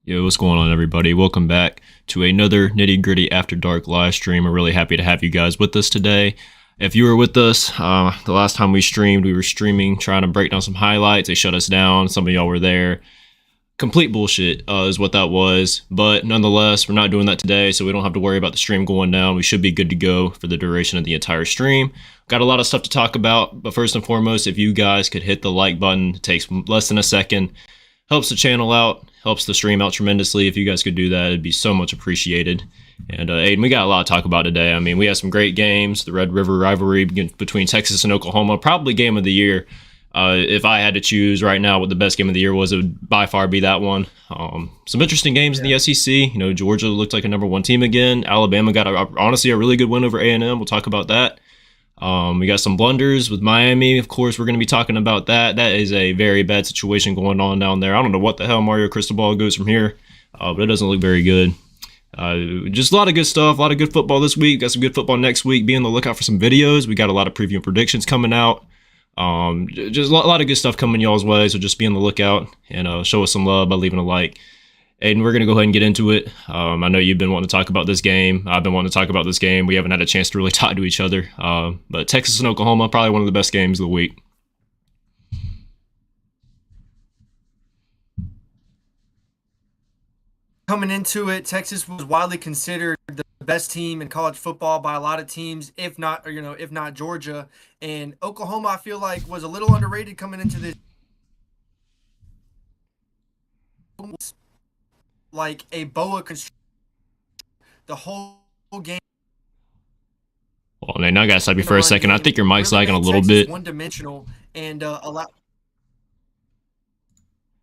Yo, what's going on, everybody? Welcome back to another Nitty Gritty After Dark live stream. We're really happy to have you guys with us today. If you were with us, the last time we streamed, we were streaming trying to break down some highlights. They shut us down. Some of y'all were there. Complete bullshit is what that was. But nonetheless, we're not doing that today, so we don't have to worry about the stream going down. We should be good to go for the duration of the entire stream. Got a lot of stuff to talk about, but first and foremost, if you guys could hit the like button, it takes less than a second. Helps the channel out, helps the stream out tremendously. If you guys could do that, it'd be so much appreciated. And Aiden, we got a lot to talk about today. I mean, we had some great games. The Red River rivalry between Texas and Oklahoma, probably game of the year. If I had to choose right now what the best game of the year was, it would by far be that one. Some interesting games in the SEC. You know, Georgia looked like a number one team again. Alabama got honestly a really good win over A&M. We'll talk about that. We got some blunders with Miami. Of course, we're going to be talking about that. That is a very bad situation going on down there. I don't know what the hell Mario Cristobal goes from here, but it doesn't look very good. Just a lot of good stuff, a lot of good football this week. Got some good football next week. Be on the lookout for some videos. We got a lot of preview and predictions coming out. Just a lot of good stuff coming y'all's way, so just be on the lookout and show us some love by leaving a like. Aiden, we're going to go ahead and get into it. I know you've been wanting to talk about this game. I've been wanting to talk about this game. We haven't had a chance to really talk to each other. But Texas and Oklahoma, probably one of the best games of the week. Coming into it, Texas was widely considered the best team in college football by a lot of teams, if not Georgia. And Oklahoma, I feel like, was a little underrated coming into this. Like a boa constrictor the whole game. Well, man, I gotta stop you for a second. I think your mic's really lagging a little bit. One-dimensional and a lot.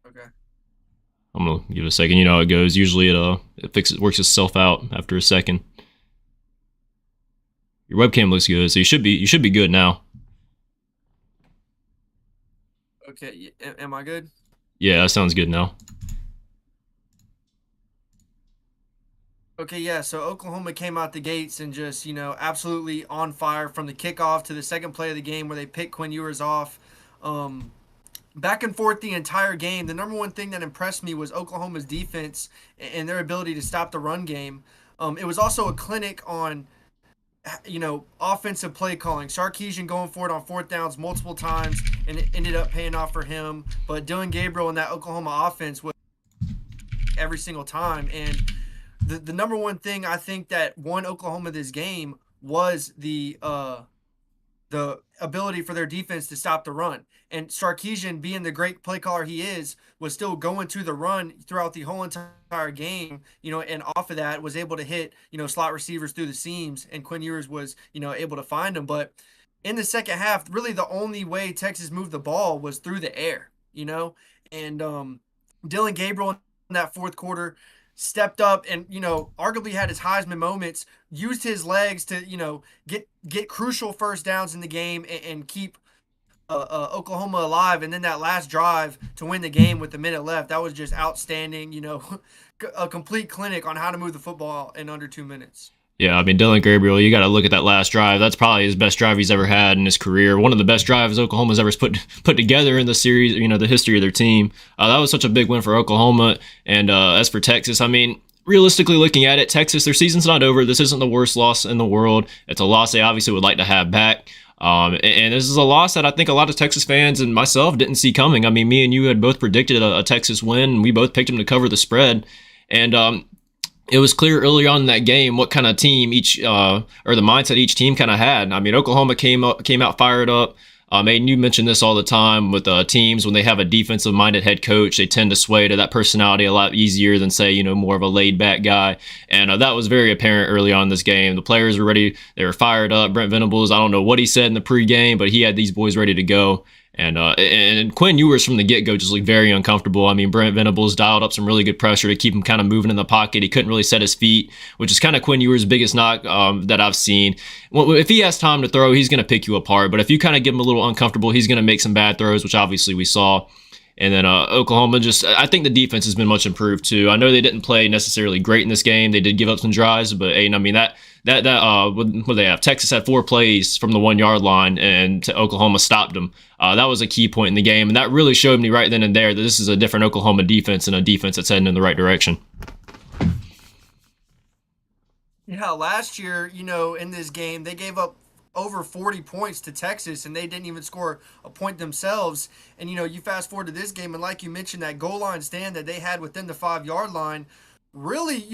Okay. I'm gonna give it a second. You know how it goes. Usually it works itself out after a second. Your webcam looks good, so you should be good now. Okay, am I good? Yeah, that sounds good now. Okay, yeah, so Oklahoma came out the gates and just, absolutely on fire from the kickoff to the second play of the game where they picked Quinn Ewers off. Back and forth the entire game. The number one thing that impressed me was Oklahoma's defense and their ability to stop the run game. It was also a clinic on, offensive play calling. Sarkisian going for it on fourth downs multiple times, and it ended up paying off for him. But Dylan Gabriel in that Oklahoma offense was every single time. And the number one thing I think that won Oklahoma this game was the ability for their defense to stop the run. And Sarkisian, being the great play caller he is, was still going to the run throughout the whole entire game, and off of that was able to hit, slot receivers through the seams, and Quinn Ewers was, able to find them. But in the second half, really the only way Texas moved the ball was through the air, and Dylan Gabriel in that fourth quarter stepped up and, arguably had his Heisman moments, used his legs to, get crucial first downs in the game and keep Oklahoma alive. And then that last drive to win the game with a minute left, that was just outstanding, a complete clinic on how to move the football in under 2 minutes. Yeah, I mean, Dylan Gabriel, you got to look at that last drive. That's probably his best drive he's ever had in his career. One of the best drives Oklahoma's ever put together in the series, the history of their team. That was such a big win for Oklahoma. And as for Texas, I mean, realistically looking at it, Texas, their season's not over. This isn't the worst loss in the world. It's a loss they obviously would like to have back. And this is a loss that I think a lot of Texas fans and myself didn't see coming. I mean, me and you had both predicted a Texas win, and we both picked them to cover the spread. And it was clear early on in that game what kind of team each, or the mindset each team kind of had. I mean, Oklahoma came out fired up. And you mention this all the time with teams when they have a defensive-minded head coach, they tend to sway to that personality a lot easier than, say, more of a laid-back guy. And that was very apparent early on in this game. The players were ready. They were fired up. Brent Venables, I don't know what he said in the pregame, but he had these boys ready to go. And Quinn Ewers from the get-go just looked very uncomfortable. I mean, Brent Venables dialed up some really good pressure to keep him kind of moving in the pocket. He couldn't really set his feet, which is kind of Quinn Ewers' biggest knock that I've seen. Well, if he has time to throw, he's going to pick you apart. But if you kind of give him a little uncomfortable, he's going to make some bad throws, which obviously we saw. And then Oklahoma I think the defense has been much improved too. I know they didn't play necessarily great in this game. They did give up some drives, but Aiden, I mean, What they have? Texas had 4 plays from the 1 yard line, and Oklahoma stopped them. That was a key point in the game, and that really showed me right then and there that this is a different Oklahoma defense and a defense that's heading in the right direction. Yeah, last year, in this game, they gave up over 40 points to Texas and they didn't even score a point themselves. And, you fast forward to this game, and like you mentioned, that goal line stand that they had within the 5 yard line really,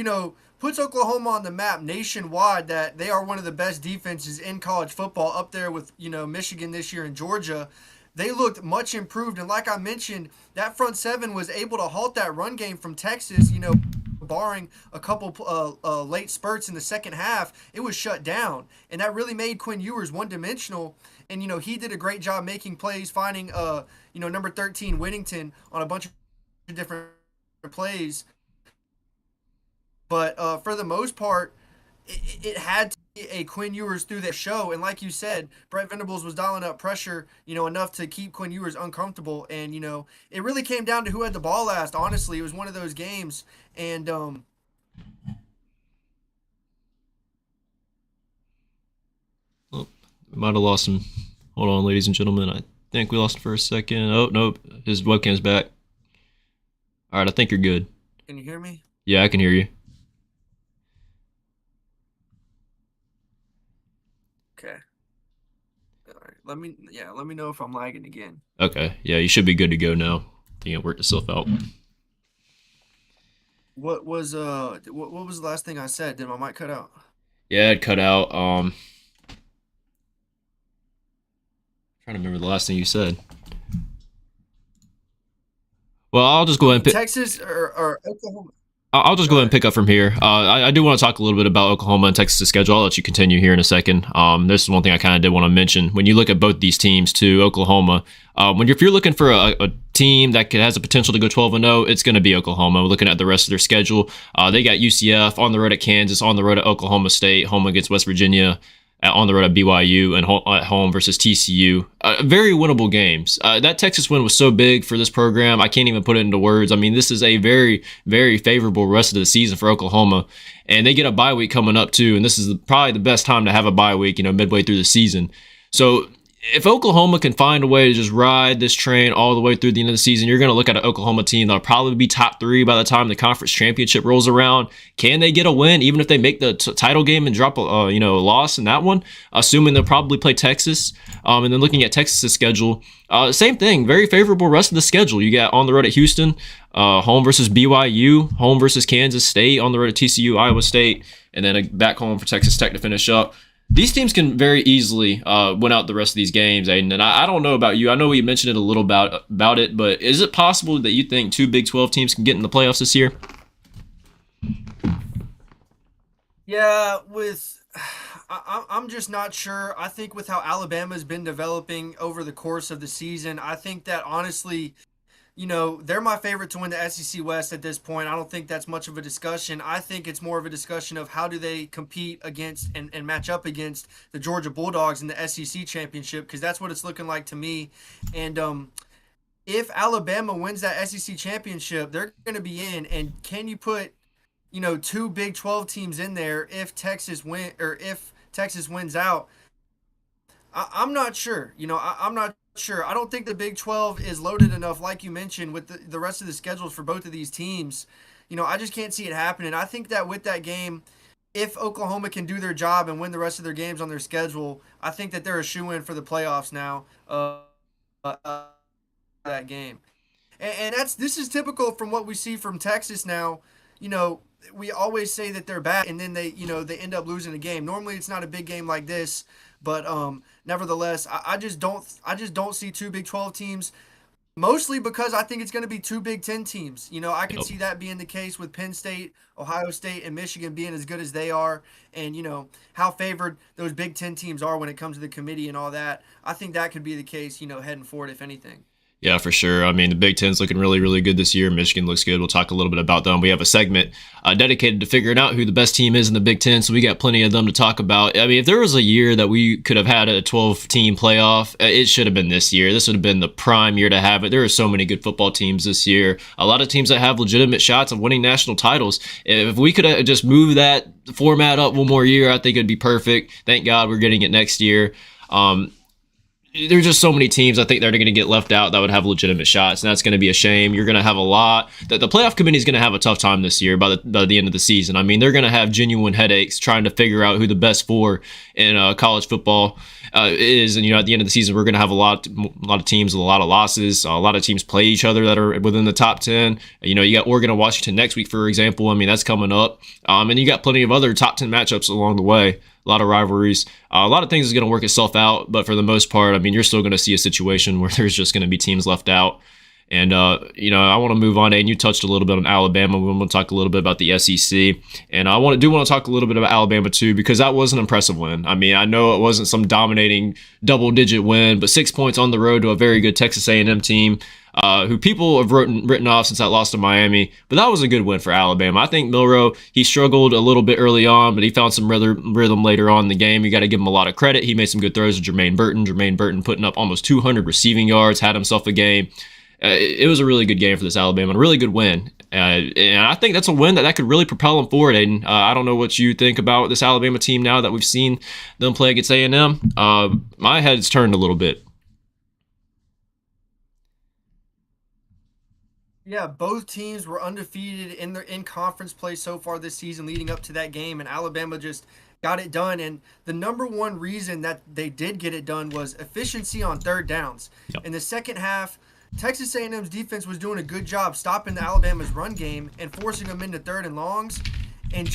puts Oklahoma on the map nationwide that they are one of the best defenses in college football up there with, Michigan this year and Georgia. They looked much improved. And like I mentioned, that front seven was able to halt that run game from Texas, barring a couple late spurts in the second half. It was shut down. And that really made Quinn Ewers one-dimensional. And, he did a great job making plays, finding, number 13 Whittington on a bunch of different plays. But for the most part, it had to be a Quinn Ewers through that show. And like you said, Brett Venables was dialing up pressure, enough to keep Quinn Ewers uncomfortable. And, it really came down to who had the ball last. Honestly, it was one of those games. And Oh, we might have lost him. Hold on, ladies and gentlemen. I think we lost him for a second. Oh, nope. His webcam's back. All right, I think you're good. can you hear me? Yeah, I can hear you. Okay. All right. Let me know if I'm lagging again. Okay. Yeah, you should be good to go now. I think it worked itself out. What was the last thing I said? Did my mic cut out? Yeah, it cut out. Trying to remember the last thing you said. Well, I'll just go ahead and pick. Texas or Oklahoma? I'll just go ahead and pick up from here. I do want to talk a little bit about Oklahoma and Texas' schedule. I'll let you continue here in a second. This is one thing I kind of did want to mention. When you look at both these teams, too, Oklahoma, if you're looking for a team that has the potential to go 12-0, it's going to be Oklahoma. We're looking at the rest of their schedule. They got UCF on the road at Kansas, on the road at Oklahoma State, home against West Virginia, on the road at BYU, and at home versus TCU. Very winnable games. That Texas win was so big for this program, I can't even put it into words. I mean, this is a very, very favorable rest of the season for Oklahoma. And they get a bye week coming up, too. And this is probably the best time to have a bye week, midway through the season. So if Oklahoma can find a way to just ride this train all the way through the end of the season, you're going to look at an Oklahoma team that'll probably be top 3 by the time the conference championship rolls around. Can they get a win, even if they make the title game and drop a loss in that one? Assuming they'll probably play Texas. And then looking at Texas' schedule, same thing, very favorable rest of the schedule. You got on the road at Houston, home versus BYU, home versus Kansas State, on the road at TCU, Iowa State, and then back home for Texas Tech to finish up. These teams can very easily win out the rest of these games, Aiden. And I don't know about you. I know we mentioned it a little about it, but is it possible that you think 2 Big 12 teams can get in the playoffs this year? Yeah, I'm just not sure. I think with how Alabama's been developing over the course of the season, I think that honestly, they're my favorite to win the SEC West at this point. I don't think that's much of a discussion. I think it's more of a discussion of how do they compete against and match up against the Georgia Bulldogs in the SEC championship, because that's what it's looking like to me. And if Alabama wins that SEC championship, they're going to be in. And can you put, 2 Big 12 teams in there if Texas wins out? I'm not sure. I'm not sure. I don't think the Big 12 is loaded enough, like you mentioned, with the rest of the schedules for both of these teams. I just can't see it happening. I think that with that game, if Oklahoma can do their job and win the rest of their games on their schedule, I think that they're a shoo-in for the playoffs now. That game, and this is typical from what we see from Texas now. We always say that they're bad, and then they end up losing a game. Normally, it's not a big game like this. But nevertheless, I just don't see 2 Big 12 teams, mostly because I think it's going to be 2 Big 10 teams. I can see that being the case with Penn State, Ohio State, and Michigan being as good as they are, and how favored those Big 10 teams are when it comes to the committee and all that. I think that could be the case, heading forward, if anything. Yeah, for sure. I mean, the Big Ten's looking really, really good this year. Michigan looks good. We'll talk a little bit about them. We have a segment dedicated to figuring out who the best team is in the Big Ten, so we got plenty of them to talk about. I mean, if there was a year that we could have had a 12-team playoff, it should have been this year. This would have been the prime year to have it. There are so many good football teams this year. A lot of teams that have legitimate shots of winning national titles. If we could have just moved that format up one more year, I think it'd be perfect. Thank God we're getting it next year. There's just so many teams I think they're going to get left out that would have legitimate shots, and that's going to be a shame. You're going to have a lot. The playoff committee is going to have a tough time this year by the end of the season. I mean, they're going to have genuine headaches trying to figure out who the best four in college football is. And at the end of the season, we're going to have a lot of teams with a lot of losses. A lot of teams play each other that are within the top 10. You got Oregon and Washington next week, for example. I mean, that's coming up, and you got plenty of other top 10 matchups along the way. A lot of rivalries. A lot of things is going to work itself out, but for the most part, I mean, you're still going to see a situation where there's just going to be teams left out. And, I want to move on, and you touched a little bit on Alabama. We're going to talk a little bit about the SEC. And I want to talk a little bit about Alabama, too, because that was an impressive win. I mean, I know it wasn't some dominating double-digit win, but 6 points on the road to a very good Texas A&M team, who people have written off since that loss to Miami. But that was a good win for Alabama. I think Milroe, he struggled a little bit early on, but he found some rhythm later on in the game. You got to give him a lot of credit. He made some good throws to Jermaine Burton. Jermaine Burton putting up almost 200 receiving yards, had himself a game. It was a really good game for this Alabama, and a really good win. And I think that's a win that could really propel them forward, Aiden. I don't know what you think about this Alabama team now that we've seen them play against A&M. My head's turned a little bit. Yeah, both teams were undefeated in their in conference play so far this season leading up to that game, and Alabama just got it done. And the number one reason that they did get it done was efficiency on third downs. Yep. In the second half, Texas A&M's defense was doing a good job stopping the Alabama's run game and forcing them into third and longs. And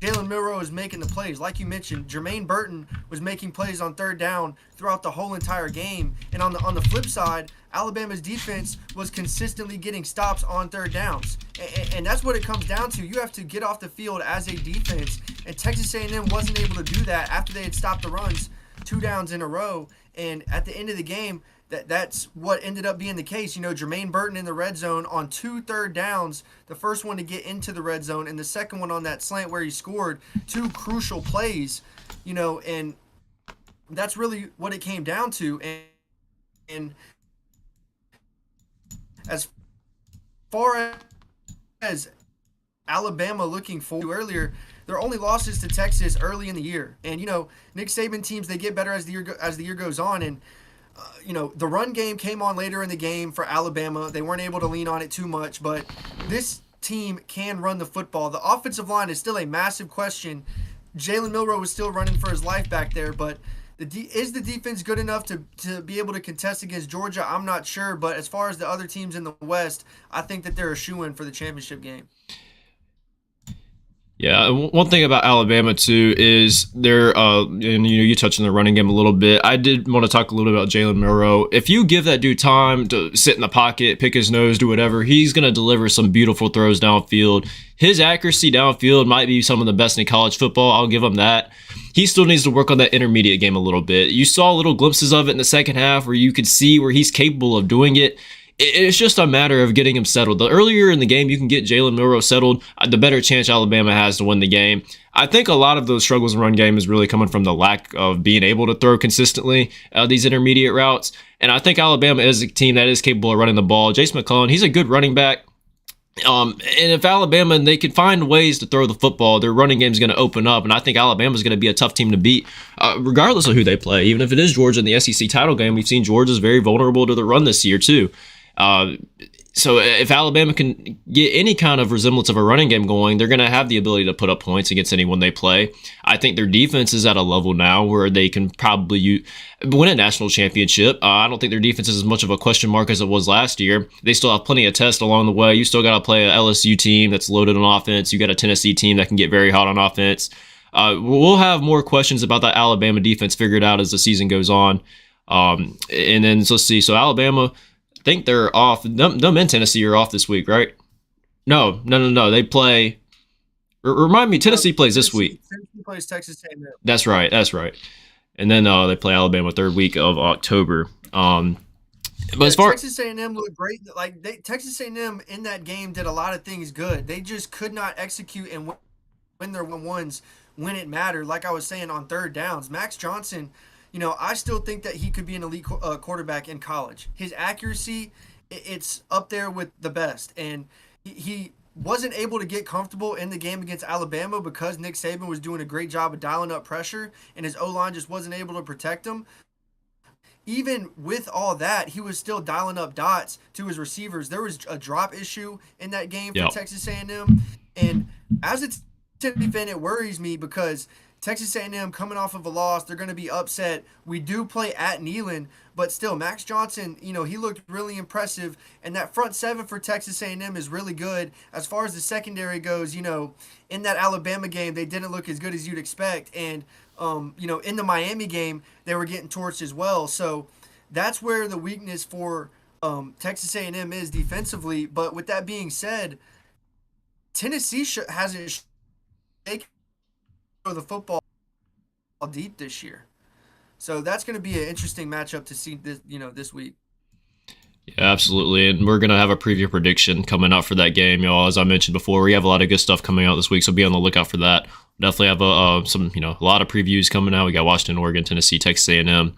Jalen Milroe was making the plays. Like you mentioned, Jermaine Burton was making plays on third down throughout the whole entire game. And on the flip side, Alabama's defense was consistently getting stops on third downs. And that's what it comes down to. You have to get off the field as a defense. And Texas A&M wasn't able to do that after they had stopped the runs 2 downs in a row. And at the end of the game, that's what ended up being the case. Jermaine Burton in the red zone on 2 third downs, the first one to get into the red zone, and the second one on that slant where he scored 2 crucial plays, and that's really what it came down to. And as far as Alabama looking forward to earlier, their only losses to Texas early in the year. And, Nick Saban teams, they get better as the year goes on. And, the run game came on later in the game for Alabama. They weren't able to lean on it too much, but this team can run the football. The offensive line is still a massive question. Jalen Milroe was still running for his life back there, but is the defense good enough to be able to contest against Georgia? I'm not sure, but as far as the other teams in the West, I think that they're a shoo-in for the championship game. Yeah, one thing about Alabama too is they're, and you touched on the running game a little bit. I did want to talk a little bit about Jalen Milroe. If you give that dude time to sit in the pocket, pick his nose, do whatever, he's going to deliver some beautiful throws downfield. His accuracy downfield might be some of the best in college football. I'll give him that. He still needs to work on that intermediate game a little bit. You saw little glimpses of it in the second half where you could see where he's capable of doing it. It's just a matter of getting him settled. The earlier in the game you can get Jalen Milroe settled, the better chance Alabama has to win the game. I think a lot of those struggles in run game is really coming from the lack of being able to throw consistently these intermediate routes. And I think Alabama is a team that is capable of running the ball. Jace McClellan, he's a good running back. And if Alabama, they can find ways to throw the football, their running game is going to open up. And I think Alabama is going to be a tough team to beat, regardless of who they play. Even if it is Georgia in the SEC title game, we've seen Georgia's very vulnerable to the run this year too. So if Alabama can get any kind of resemblance of a running game going, they're going to have the ability to put up points against anyone they play. I think their defense is at a level now where they can probably win a national championship. I don't think their defense is as much of a question mark as it was last year. They still have plenty of tests along the way. You still got to play a LSU team that's loaded on offense. You got a Tennessee team that can get very hot on offense. We'll have more questions about that Alabama defense figured out as the season goes on. And then let's see. So Alabama, I think they're off. Them and Tennessee are off this week, right? No. They play. Remind me, Tennessee plays this week. Tennessee plays Texas A&M. That's right. And then they play Alabama third week of October. But Yeah, as far Texas A&M looked great. Like Texas A&M in that game did a lot of things good. They just could not execute and win their ones when it mattered. Like I was saying on third downs, Max Johnson, I still think that he could be an elite quarterback in college. His accuracy, it's up there with the best, and he wasn't able to get comfortable in the game against Alabama because Nick Saban was doing a great job of dialing up pressure, and his O line just wasn't able to protect him. Even with all that, he was still dialing up dots to his receivers. There was a drop issue in that game for Yep. Texas A&M, and as a Tennessee fan, it worries me because Texas A&M coming off of a loss, they're going to be upset. We do play at Neyland, but still, Max Johnson, he looked really impressive, and that front seven for Texas A&M is really good. As far as the secondary goes, in that Alabama game, they didn't look as good as you'd expect, and in the Miami game, they were getting torched as well. So that's where the weakness for Texas A&M is defensively. But with that being said, Tennessee hasn't shaken the football deep this year. So that's going to be an interesting matchup to see this week. Yeah, absolutely. And we're going to have a preview prediction coming out for that game, y'all. As I mentioned before, we have a lot of good stuff coming out this week, so be on the lookout for that. Definitely have a lot of previews coming out. We got Washington, Oregon, Tennessee, Texas A&M.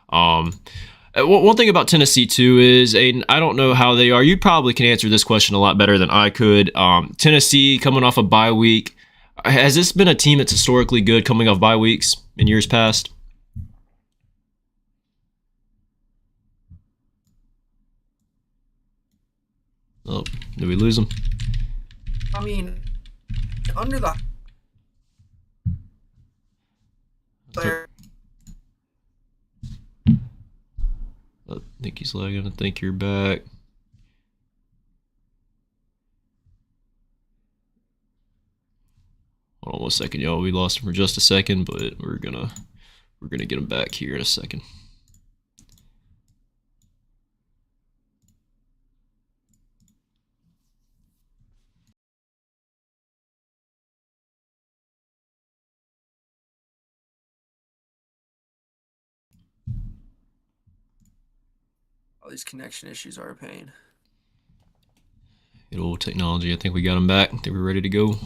One thing about Tennessee, too, is, Aiden, I don't know how they are. You probably can answer this question a lot better than I could. Tennessee coming off a bye week. Has this been a team that's historically good coming off bye weeks in years past? Oh, did we lose them? I mean, under the I think he's lagging. I think you're back. Hold on one second, y'all. We lost him for just a second, but we're gonna get him back here in a second. all these connection issues are a pain. Good old technology. I think we got him back. I think we're ready to go.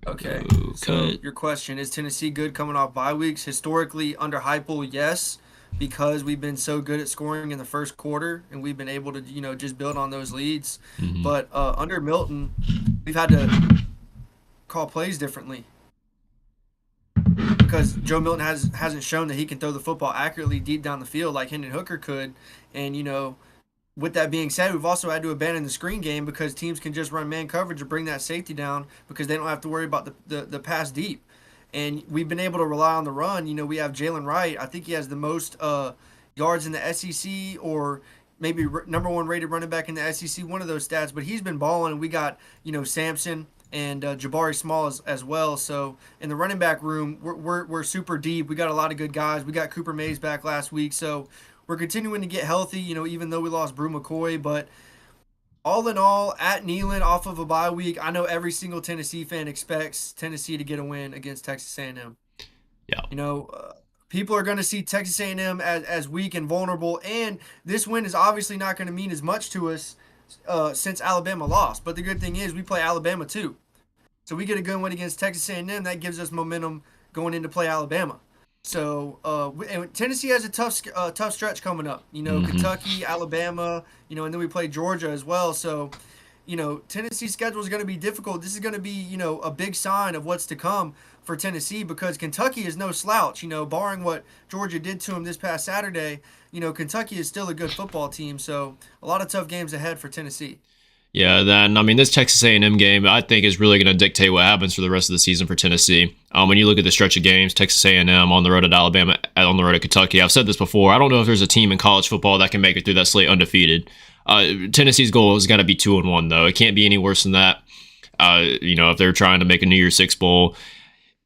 Okay. So your question, is Tennessee good coming off bye weeks? Historically, under Heupel, yes, because we've been so good at scoring in the first quarter and we've been able to, just build on those leads. Mm-hmm. But under Milton, we've had to call plays differently because Joe Milton hasn't shown that he can throw the football accurately deep down the field like Hendon Hooker could. And, with that being said, we've also had to abandon the screen game because teams can just run man coverage or bring that safety down because they don't have to worry about the pass deep. And we've been able to rely on the run. We have Jalen Wright. I think he has the most yards in the SEC, or maybe number one rated running back in the SEC, one of those stats. But he's been balling, and we got, Sampson and Jabari Small as well. So in the running back room, we're super deep. We got a lot of good guys. We got Cooper Mays back last week. So we're continuing to get healthy, even though we lost Brew McCoy. But all in all, at Neyland, off of a bye week, I know every single Tennessee fan expects Tennessee to get a win against Texas A&M. Yeah. People are going to see Texas A&M as weak and vulnerable, and this win is obviously not going to mean as much to us since Alabama lost. But the good thing is we play Alabama too. So we get a good win against Texas A&M. That gives us momentum going into play Alabama. So and Tennessee has a tough stretch coming up. Mm-hmm. Kentucky, Alabama, and then we play Georgia as well. So, Tennessee's schedule is going to be difficult. This is going to be, a big sign of what's to come for Tennessee because Kentucky is no slouch. Barring what Georgia did to them this past Saturday, Kentucky is still a good football team. So a lot of tough games ahead for Tennessee. Yeah, then this Texas A&M game I think is really going to dictate what happens for the rest of the season for Tennessee. When you look at the stretch of games, Texas A&M on the road at Alabama, on the road at Kentucky. I've said this before. I don't know if there's a team in college football that can make it through that slate undefeated. Tennessee's goal has got to be 2-1 though. It can't be any worse than that. If they're trying to make a New Year's Six bowl.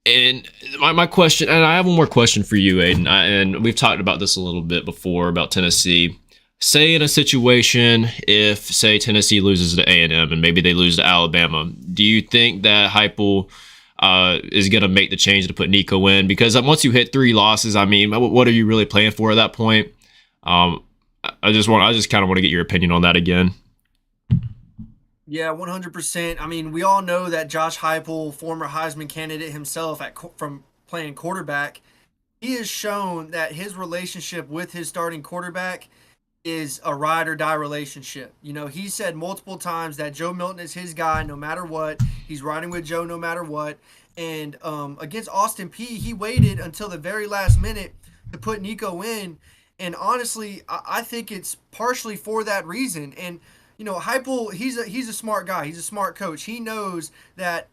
And my question, and I have one more question for you, Aiden. And we've talked about this a little bit before about Tennessee. Say in a situation, if, say, Tennessee loses to A&M and maybe they lose to Alabama, do you think that Heupel is going to make the change to put Nico in? Because once you hit 3 losses, what are you really playing for at that point? I just kind of want to get your opinion on that again. Yeah, 100%. I mean, we all know that Josh Heupel, former Heisman candidate himself from playing quarterback, he has shown that his relationship with his starting quarterback is a ride or die relationship. You know, he said multiple times that Joe Milton is his guy no matter what. He's riding with Joe no matter what. And against Austin P, he waited until the very last minute to put Nico in. And honestly, I think it's partially for that reason. And you know, Heupel, he's a smart guy. He's a smart coach. He knows that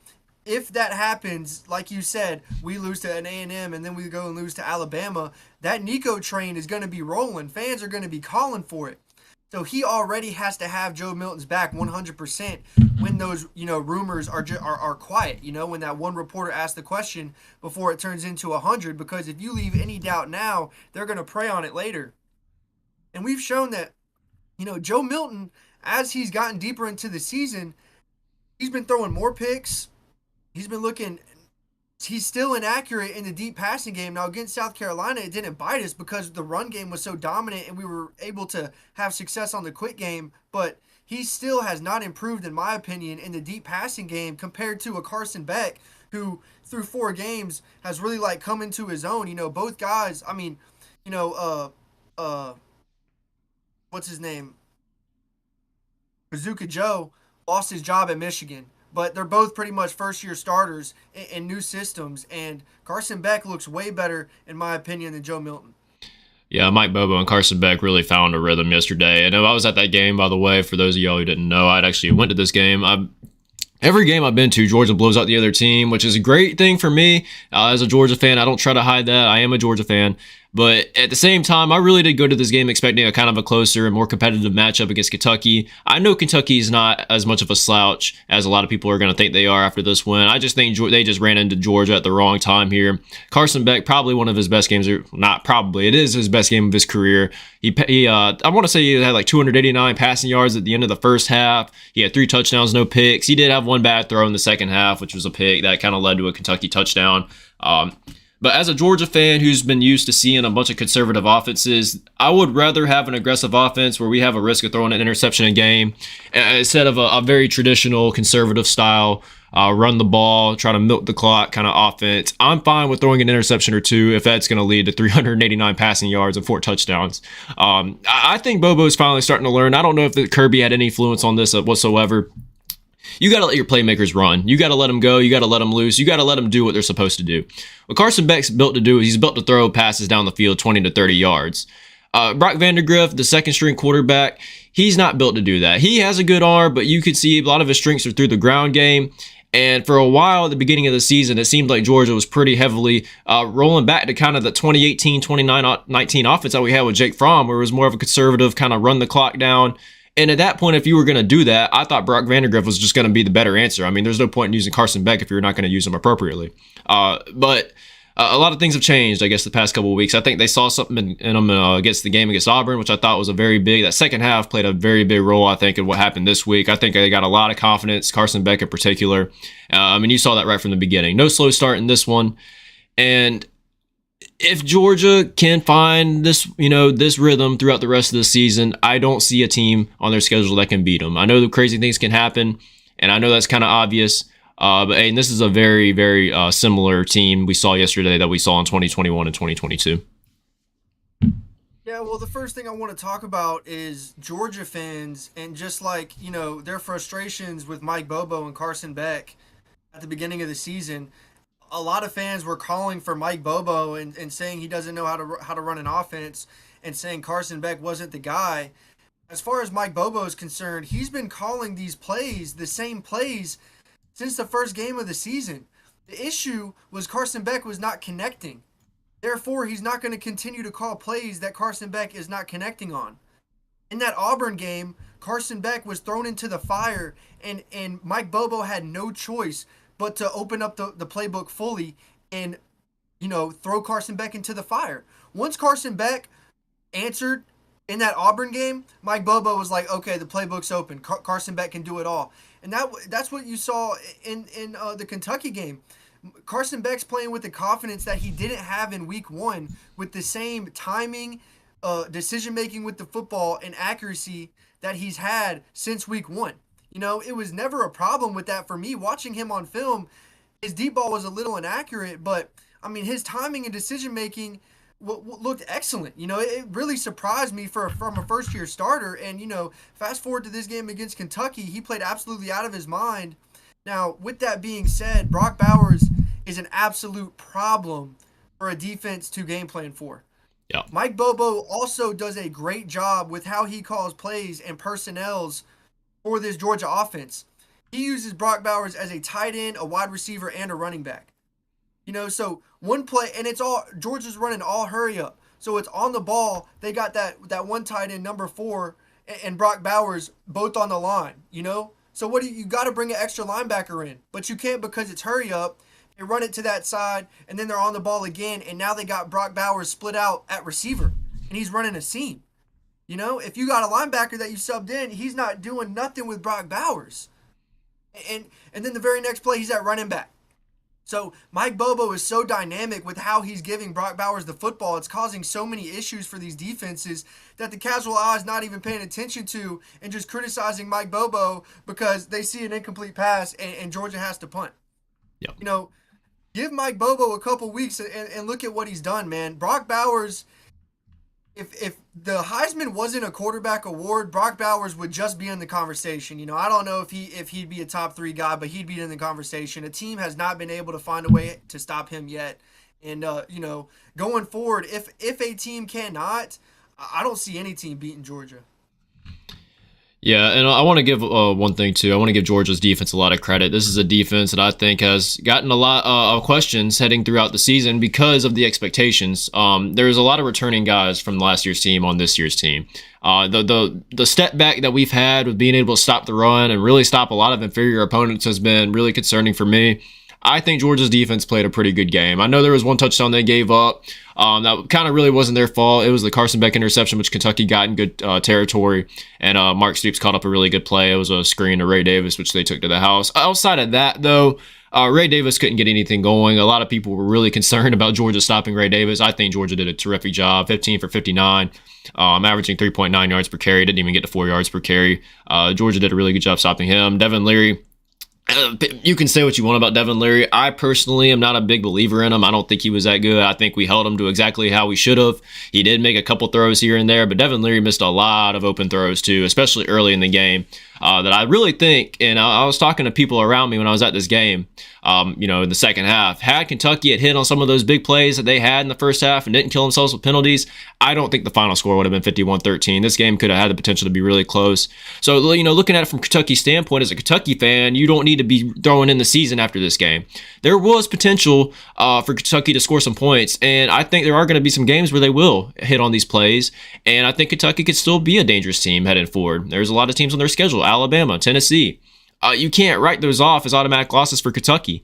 if that happens, like you said, we lose to an A&M and then we go and lose to Alabama, that Nico train is going to be rolling. Fans are going to be calling for it. So he already has to have Joe Milton's back 100% when those, you know, rumors are quiet, you know, when that one reporter asks the question before it turns into 100, because if you leave any doubt now, they're going to prey on it later. And we've shown that, you know, Joe Milton, as he's gotten deeper into the season, he's been throwing more picks. He's still inaccurate in the deep passing game. Now, against South Carolina, it didn't bite us because the run game was so dominant and we were able to have success on the quick game. But he still has not improved, in my opinion, in the deep passing game compared to a Carson Beck who, through 4 games, has really like come into his own. You know, both guys, I mean, you know, what's his name? Bazooka Joe lost his job at Michigan, but they're both pretty much first-year starters in new systems, and Carson Beck looks way better, in my opinion, than Joe Milton. Yeah, Mike Bobo and Carson Beck really found a rhythm yesterday. And I was at that game, by the way, for those of y'all who didn't know. I'd actually went to this game. Every game I've been to, Georgia blows out the other team, which is a great thing for me. As a Georgia fan, I don't try to hide that. I am a Georgia fan. But at the same time, I really did go to this game expecting a kind of a closer and more competitive matchup against Kentucky. I know Kentucky is not as much of a slouch as a lot of people are going to think they are after this win. I just think they just ran into Georgia at the wrong time here. Carson Beck, probably one of his best games, or not probably, it is his best game of his career. I want to say he had like 289 passing yards at the end of the first half. He had 3 touchdowns, no picks. He did have one bad throw in the second half, which was a pick that kind of led to a Kentucky touchdown. But as a Georgia fan who's been used to seeing a bunch of conservative offenses, I would rather have an aggressive offense where we have a risk of throwing an interception a game instead of a very traditional conservative style, run the ball, try to milk the clock kind of offense. I'm fine with throwing an interception or 2 if that's going to lead to 389 passing yards and 4 touchdowns. I think Bobo's finally starting to learn. I don't know if Kirby had any influence on this whatsoever. You got to let your playmakers run. You got to let them go. You got to let them loose. You got to let them do what they're supposed to do. What Carson Beck's built to do is he's built to throw passes down the field 20 to 30 yards. Brock Vandagriff, the second string quarterback, he's not built to do that. He has a good arm, but you could see a lot of his strengths are through the ground game. And for a while at the beginning of the season, it seemed like Georgia was pretty heavily rolling back to kind of the 2018, 2019 offense that we had with Jake Fromm, where it was more of a conservative kind of run the clock down. And at that point, if you were going to do that, I thought Brock Vandagriff was just going to be the better answer. I mean, there's no point in using Carson Beck if you're not going to use him appropriately. But a lot of things have changed, I guess, the past couple of weeks. I think they saw something in him against the game against Auburn, which I thought was that second half played a very big role, I think, in what happened this week. I think they got a lot of confidence, Carson Beck in particular. I mean, you saw that right from the beginning. No slow start in this one. And if Georgia can find this rhythm throughout the rest of the season, I don't see a team on their schedule that can beat them. I know the crazy things can happen, and I know that's kind of obvious. But this is a very, very similar team we saw yesterday that we saw in 2021 and 2022. Yeah, well, the first thing I want to talk about is Georgia fans and just like, you know, their frustrations with Mike Bobo and Carson Beck at the beginning of the season. A lot of fans were calling for Mike Bobo and saying he doesn't know how to run an offense and saying Carson Beck wasn't the guy. As far as Mike Bobo is concerned, he's been calling these plays, the same plays, since the first game of the season. The issue was Carson Beck was not connecting. Therefore, he's not going to continue to call plays that Carson Beck is not connecting on. In that Auburn game, Carson Beck was thrown into the fire, and Mike Bobo had no choice but to open up the playbook fully and, you know, throw Carson Beck into the fire. Once Carson Beck answered in that Auburn game, Mike Bobo was like, okay, the playbook's open. Carson Beck can do it all. And that's what you saw in the Kentucky game. Carson Beck's playing with the confidence that he didn't have in week 1 with the same timing, decision making with the football and accuracy that he's had since week one. It was never a problem with that for me watching him on film. His deep ball was a little inaccurate, but I mean his timing and decision making looked excellent. It really surprised me from a first year starter. And fast forward to this game against Kentucky, he played absolutely out of his mind. Now, with that being said, Brock Bowers is an absolute problem for a defense to game plan for. Yeah. Mike Bobo also does a great job with how he calls plays and personnels for this Georgia offense. He uses Brock Bowers as a tight end, a wide receiver, and a running back. So one play, and it's all Georgia's running all hurry up. So it's on the ball. They got that one tight end, number 4, and Brock Bowers both on the line. So what do you got to bring an extra linebacker in, but you can't because it's hurry up. They run it to that side, and then they're on the ball again, and now they got Brock Bowers split out at receiver, and he's running a seam. If you got a linebacker that you subbed in, he's not doing nothing with Brock Bowers. And then the very next play, he's at running back. So Mike Bobo is so dynamic with how he's giving Brock Bowers the football. It's causing so many issues for these defenses that the casual eye is not even paying attention to and just criticizing Mike Bobo because they see an incomplete pass and Georgia has to punt. Yep. Give Mike Bobo a couple weeks and look at what he's done, man. Brock Bowers, if the Heisman wasn't a quarterback award, Brock Bowers would just be in the conversation. I don't know if he'd be a top 3 guy, but he'd be in the conversation. A team has not been able to find a way to stop him yet. And going forward, if a team cannot, I don't see any team beating Georgia. Yeah, and I want to give one thing too. I want to give Georgia's defense a lot of credit. This is a defense that I think has gotten a lot of questions heading throughout the season because of the expectations. There's a lot of returning guys from last year's team on this year's team. The step back that we've had with being able to stop the run and really stop a lot of inferior opponents has been really concerning for me. I think Georgia's defense played a pretty good game. I know there was one touchdown they gave up. That kind of really wasn't their fault. It was the Carson Beck interception, which Kentucky got in good territory. And Mark Stoops caught up a really good play. It was a screen to Ray Davis, which they took to the house. Outside of that, though, Ray Davis couldn't get anything going. A lot of people were really concerned about Georgia stopping Ray Davis. I think Georgia did a terrific job. 15 for 59. Averaging 3.9 yards per carry. Didn't even get to 4 yards per carry. Georgia did a really good job stopping him. Devin Leary. You can say what you want about Devin Leary. I personally am not a big believer in him. I don't think he was that good. I think we held him to exactly how we should have. He did make a couple throws here and there, but Devin Leary missed a lot of open throws too, especially early in the game. That I really think, and I was talking to people around me when I was at this game, in the second half. Had Kentucky had hit on some of those big plays that they had in the first half and didn't kill themselves with penalties, I don't think the final score would have been 51-13. This game could have had the potential to be really close. So, looking at it from Kentucky's standpoint, as a Kentucky fan, you don't need to be throwing in the season after this game. There was potential for Kentucky to score some points, and I think there are going to be some games where they will hit on these plays, and I think Kentucky could still be a dangerous team heading forward. There's a lot of teams on their schedule, Alabama, Tennessee. You can't write those off as automatic losses for Kentucky.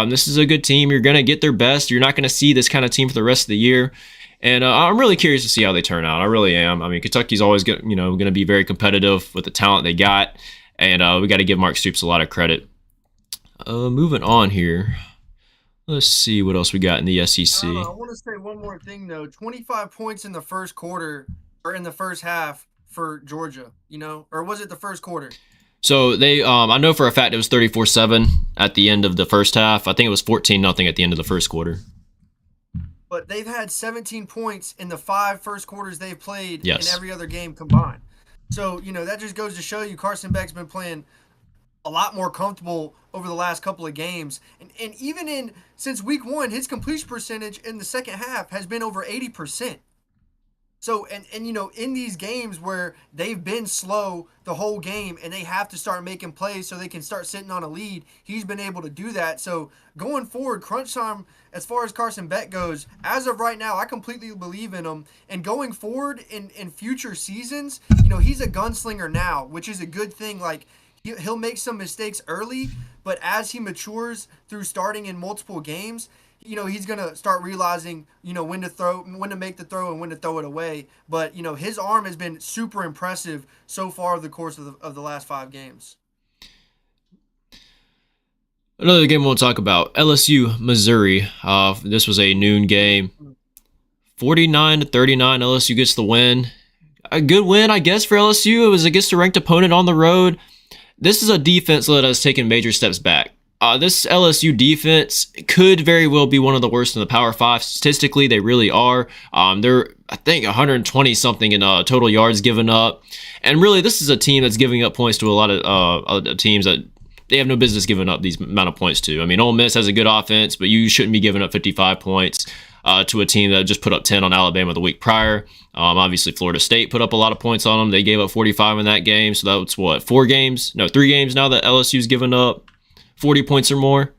This is a good team. You're going to get their best. You're not going to see this kind of team for the rest of the year. And I'm really curious to see how they turn out. I really am. I mean, Kentucky's always going to be very competitive with the talent they got. And we got to give Mark Stoops a lot of credit. Moving on here. Let's see what else we got in the SEC. I want to say one more thing, though. 25 points in the first quarter or in the first half for Georgia, or was it the first quarter? So they, I know for a fact it was 34-7 at the end of the first half. I think it was 14-0 at the end of the first quarter. But they've had 17 points in the 5 first quarters they've played Yes. in every other game combined. So, that just goes to show you Carson Beck's been playing a lot more comfortable over the last couple of games. And even since week 1, his completion percentage in the second half has been over 80%. So, and in these games where they've been slow the whole game and they have to start making plays so they can start sitting on a lead, he's been able to do that. So, going forward, crunch time, as far as Carson Beck goes, as of right now, I completely believe in him. And going forward in future seasons, he's a gunslinger now, which is a good thing. Like, he'll make some mistakes early, but as he matures through starting in multiple games, he's going to start realizing, when to make the throw and when to throw it away. But, his arm has been super impressive so far over the course of the last 5 games. Another game we'll talk about, LSU, Missouri. This was a noon game. 49-39, LSU gets the win. A good win, I guess, for LSU. It was against a ranked opponent on the road. This is a defense that has taken major steps back. This LSU defense could very well be one of the worst in the Power 5. Statistically, they really are. They're, I think, 120 something in total yards given up. And really, this is a team that's giving up points to a lot of teams that they have no business giving up these amount of points to. I mean, Ole Miss has a good offense, but you shouldn't be giving up 55 points to a team that just put up 10 on Alabama the week prior. Obviously, Florida State put up a lot of points on them. They gave up 45 in that game. So that's what, 3 games now that LSU's given up 40 points or more.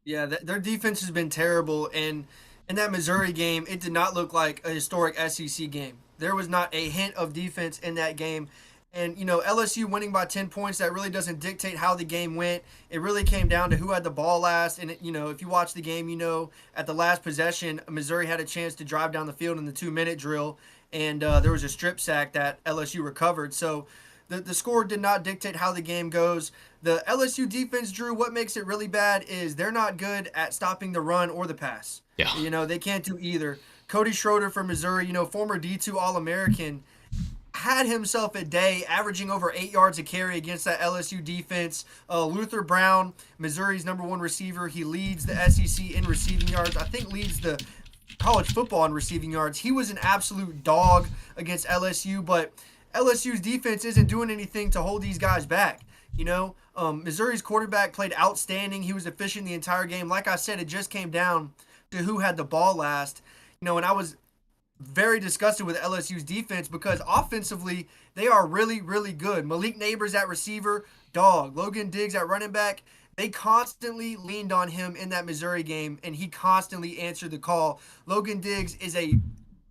Yeah, their defense has been terrible, and in that Missouri game, it did not look like a historic SEC game. There was not a hint of defense in that game. And, LSU winning by 10 points, that really doesn't dictate how the game went. It really came down to who had the ball last. And, if you watch the game, at the last possession, Missouri had a chance to drive down the field in the 2-minute drill, and there was a strip sack that LSU recovered. So the score did not dictate how the game goes. The LSU defense, Drew, what makes it really bad is they're not good at stopping the run or the pass. Yeah. They can't do either. Cody Schroeder from Missouri, former D2 All-American, had himself a day, averaging over 8 yards a carry against that LSU defense. Luther Brown, Missouri's #1 receiver, he leads the SEC in receiving yards. I think leads the college football in receiving yards. He was an absolute dog against LSU, but LSU's defense isn't doing anything to hold these guys back. Missouri's quarterback played outstanding. He was efficient the entire game. Like I said, it just came down to who had the ball last. And I was very disgusted with LSU's defense because offensively they are really, really good. Malik Neighbors at receiver, dog. Logan Diggs at running back. They constantly leaned on him in that Missouri game, and he constantly answered the call. Logan Diggs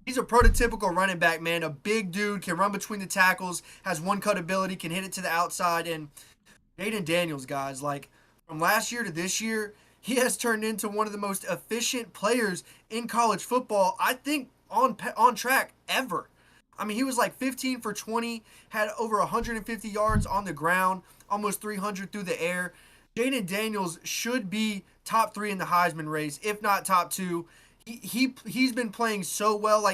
he's a prototypical running back, man. A big dude, can run between the tackles, has one-cut ability, can hit it to the outside. And Jayden Daniels, guys, from last year to this year, he has turned into one of the most efficient players in college football, I think, on track ever. I mean, he was 15 for 20, had over 150 yards on the ground, almost 300 through the air. Jayden Daniels should be top 3 in the Heisman race, if not top 2. He's been playing so well.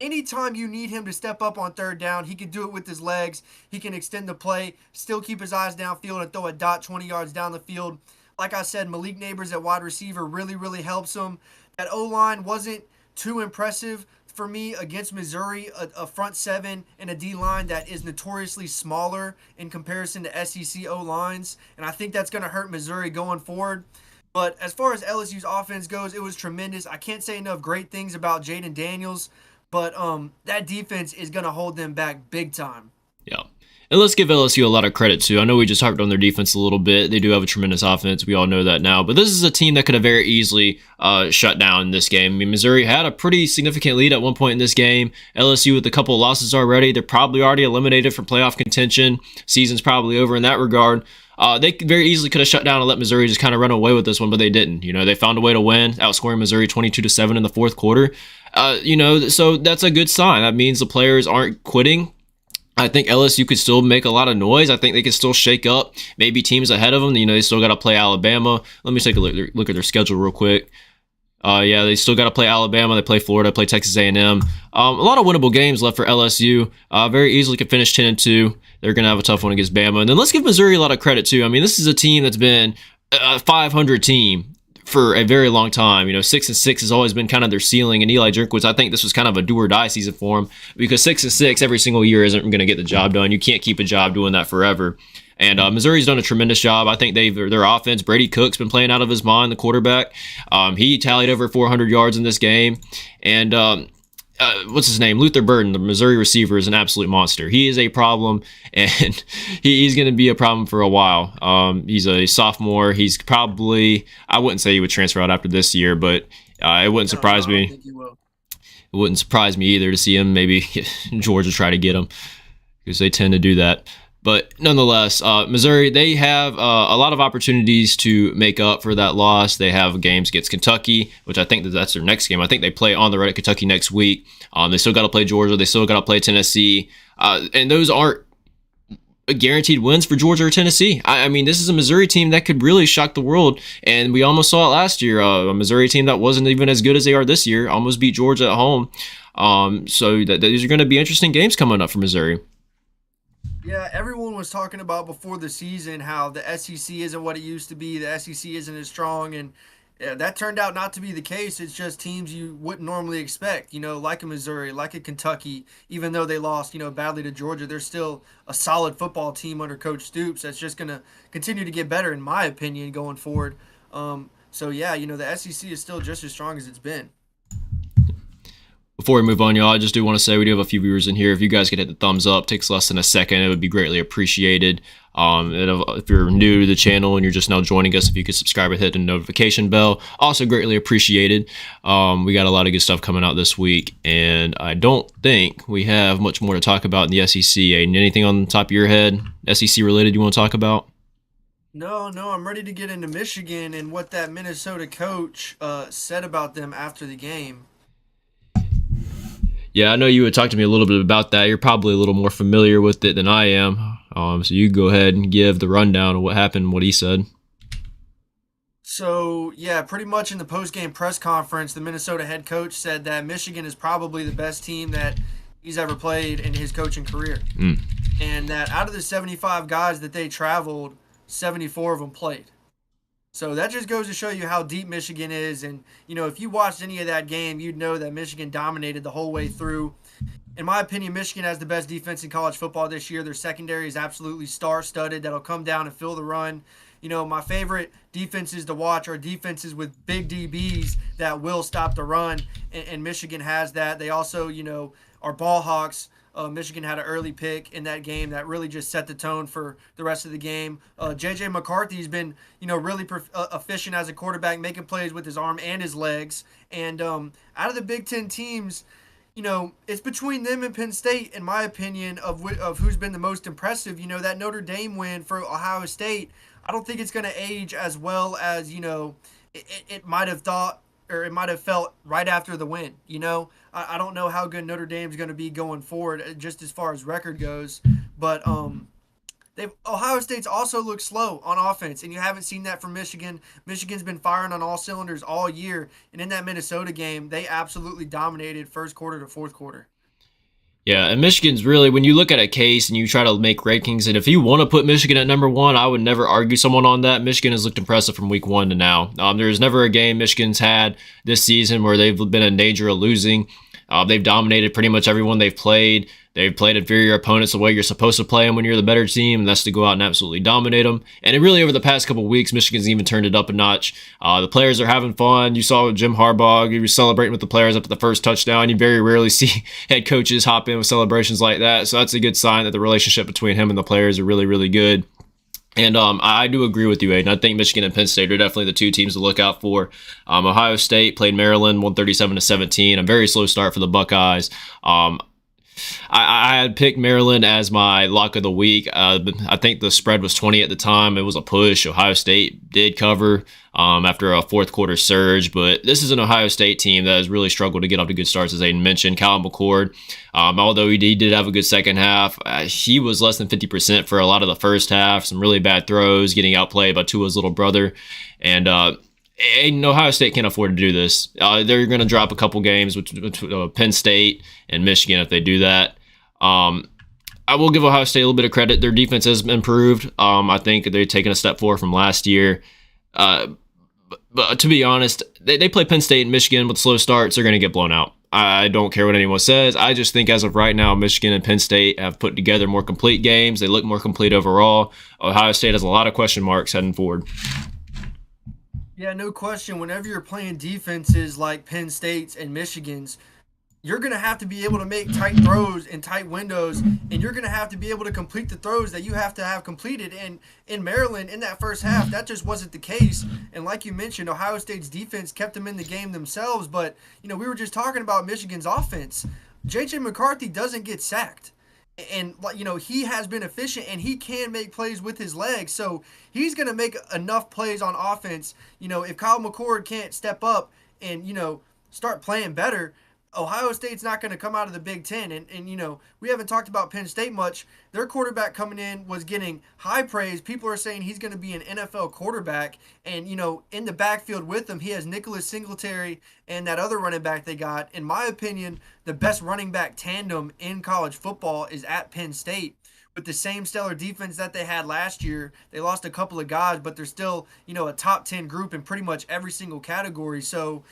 Anytime you need him to step up on third down, he can do it with his legs. He can extend the play, still keep his eyes downfield, and throw a dot 20 yards down the field. Like I said, Malik Neighbors at wide receiver really, really helps him. That O-line wasn't too impressive for me against Missouri, a front 7 and a D-line that is notoriously smaller in comparison to SEC O-lines, and I think that's going to hurt Missouri going forward. But as far as LSU's offense goes, it was tremendous. I can't say enough great things about Jayden Daniels, but that defense is going to hold them back big time. Yeah. And let's give LSU a lot of credit, too. I know we just harped on their defense a little bit. They do have a tremendous offense. We all know that now. But this is a team that could have very easily shut down this game. I mean, Missouri had a pretty significant lead at one point in this game. LSU with a couple of losses already. They're probably already eliminated from playoff contention. Season's probably over in that regard. They very easily could have shut down and let Missouri just kind of run away with this one, but they didn't. They found a way to win, outscoring Missouri 22-7 in the fourth quarter. So that's a good sign. That means the players aren't quitting. I think LSU could still make a lot of noise. I think they could still shake up maybe teams ahead of them. They still got to play Alabama. Let me take a look at their schedule real quick. They still got to play Alabama. They play Florida, play Texas A&M. A lot of winnable games left for LSU. Very easily could finish 10-2. They're going to have a tough one against Bama. And then let's give Missouri a lot of credit, too. I mean, this is a team that's been a 500 team for a very long time. 6-6 has always been kind of their ceiling. And Eli Drinkwitz, I think this was kind of a do or die season for him because 6-6 every single year isn't going to get the job done. You can't keep a job doing that forever. And Missouri's done a tremendous job. I think their offense, Brady Cook's been playing out of his mind, the quarterback. He tallied over 400 yards in this game. And what's his name? Luther Burden, the Missouri receiver, is an absolute monster. He is a problem, and he's going to be a problem for a while. He's a sophomore. He's probably, I wouldn't say he would transfer out after this year, but it wouldn't surprise me. I think he will. It wouldn't surprise me either to see him. Maybe Georgia try to get him because they tend to do that. But nonetheless, Missouri, they have a lot of opportunities to make up for that loss. They have games against Kentucky, which I think that's their next game. I think they play on the road at Kentucky next week. They still got to play Georgia. They still got to play Tennessee. And those aren't guaranteed wins for Georgia or Tennessee. I mean, this is a Missouri team that could really shock the world, and we almost saw it last year. A Missouri team that wasn't even as good as they are this year almost beat Georgia at home. So these are going to be interesting games coming up for Missouri. Yeah, everyone was talking about before the season how the SEC isn't what it used to be. The SEC isn't as strong, and yeah, that turned out not to be the case. It's just teams you wouldn't normally expect, like a Missouri, like a Kentucky. Even though they lost, badly to Georgia, they're still a solid football team under Coach Stoops. That's just going to continue to get better, in my opinion, going forward. So yeah, the SEC is still just as strong as it's been. Before we move on, y'all, I just do want to say we do have a few viewers in here. If you guys could hit the thumbs up, takes less than a second, it would be greatly appreciated. And if you're new to the channel and you're just now joining us, if you could subscribe and hit the notification bell, also greatly appreciated. We got a lot of good stuff coming out this week, and I don't think we have much more to talk about in the SEC. Anything on the top of your head, SEC related, you want to talk about? No, I'm ready to get into Michigan and what that Minnesota coach said about them after the game. Yeah, I know you had talked to me a little bit about that. You're probably a little more familiar with it than I am. So you go ahead and give the rundown of what happened, what he said. So, yeah, pretty much in the post-game press conference, the Minnesota head coach said that Michigan is probably the best team that he's ever played in his coaching career. And that out of the 75 guys that they traveled, 74 of them played. So that just goes to show you how deep Michigan is. And, if you watched any of that game, you'd know that Michigan dominated the whole way through. In my opinion, Michigan has the best defense in college football this year. Their secondary is absolutely star-studded. That'll come down and fill the run. My favorite defenses to watch are defenses with big DBs that will stop the run, and Michigan has that. They also, are ball hawks. Michigan had an early pick in that game that really just set the tone for the rest of the game. J.J. McCarthy's been, really efficient as a quarterback, making plays with his arm and his legs. And out of the Big Ten teams, it's between them and Penn State, in my opinion, of who's been the most impressive. That Notre Dame win for Ohio State, I don't think it's going to age as well as, it might have thought, or it might have felt right after the win. I don't know how good Notre Dame's going to be going forward, just as far as record goes. But Ohio State's also looked slow on offense, and you haven't seen that from Michigan. Michigan's been firing on all cylinders all year, and in that Minnesota game, they absolutely dominated first quarter to fourth quarter. Yeah, and Michigan's really, when you look at a case and you try to make rankings, and if you want to put Michigan at number one, I would never argue someone on that. Michigan has looked impressive from week one to now. There's never a game Michigan's had this season where they've been in danger of losing. They've dominated pretty much everyone they've played. They've played inferior opponents the way you're supposed to play them when you're the better team, and that's to go out and absolutely dominate them. And it really, over the past couple of weeks, Michigan's even turned it up a notch. The players are having fun. You saw Jim Harbaugh, he was celebrating with the players up at the first touchdown. You very rarely see head coaches hop in with celebrations like that. So that's a good sign that the relationship between him and the players are really, really good. And I do agree with you, Aiden. I think Michigan and Penn State are definitely the two teams to look out for. Ohio State played Maryland 137-17. A very slow start for the Buckeyes. I had picked Maryland as my lock of the week. I think the spread was 20 at the time. It was a push. Ohio State did cover after a fourth quarter surge, but this is an Ohio State team that has really struggled to get off to good starts, as Aiden mentioned. Kyle McCord, although he did have a good second half, he was less than 50% for a lot of the first half. Some really bad throws, getting outplayed by Tua's little brother. And Ohio State can't afford to do this. They're going to drop a couple games with Penn State and Michigan if they do that. I will give Ohio State a little bit of credit. Their defense has improved. I think they've taken a step forward from last year. But to be honest, they play Penn State and Michigan with slow starts. They're going to get blown out. I don't care what anyone says. I just think as of right now, Michigan and Penn State have put together more complete games. They look more complete overall. Ohio State has a lot of question marks heading forward. Yeah, no question. Whenever you're playing defenses like Penn State's and Michigan's, you're going to have to be able to make tight throws in tight windows, and you're going to have to be able to complete the throws that you have to have completed. And in Maryland, in that first half, that just wasn't the case. And like you mentioned, Ohio State's defense kept them in the game themselves. But, we were just talking about Michigan's offense. J.J. McCarthy doesn't get sacked. And, he has been efficient, and he can make plays with his legs. So he's going to make enough plays on offense. If Kyle McCord can't step up and, start playing better, Ohio State's not going to come out of the Big Ten. And, we haven't talked about Penn State much. Their quarterback coming in was getting high praise. People are saying he's going to be an NFL quarterback. And, in the backfield with him, he has Nicholas Singletary and that other running back they got. In my opinion, the best running back tandem in college football is at Penn State. With the same stellar defense that they had last year, they lost a couple of guys, but they're still, a top 10 group in pretty much every single category. So,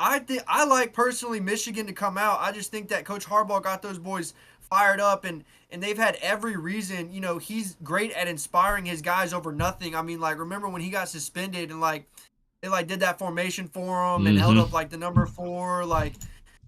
I like personally Michigan to come out. I just think that Coach Harbaugh got those boys fired up, and they've had every reason. He's great at inspiring his guys over nothing. I mean, like, remember when he got suspended and like they like did that formation for him and held Mm-hmm. up like the number 4. Like,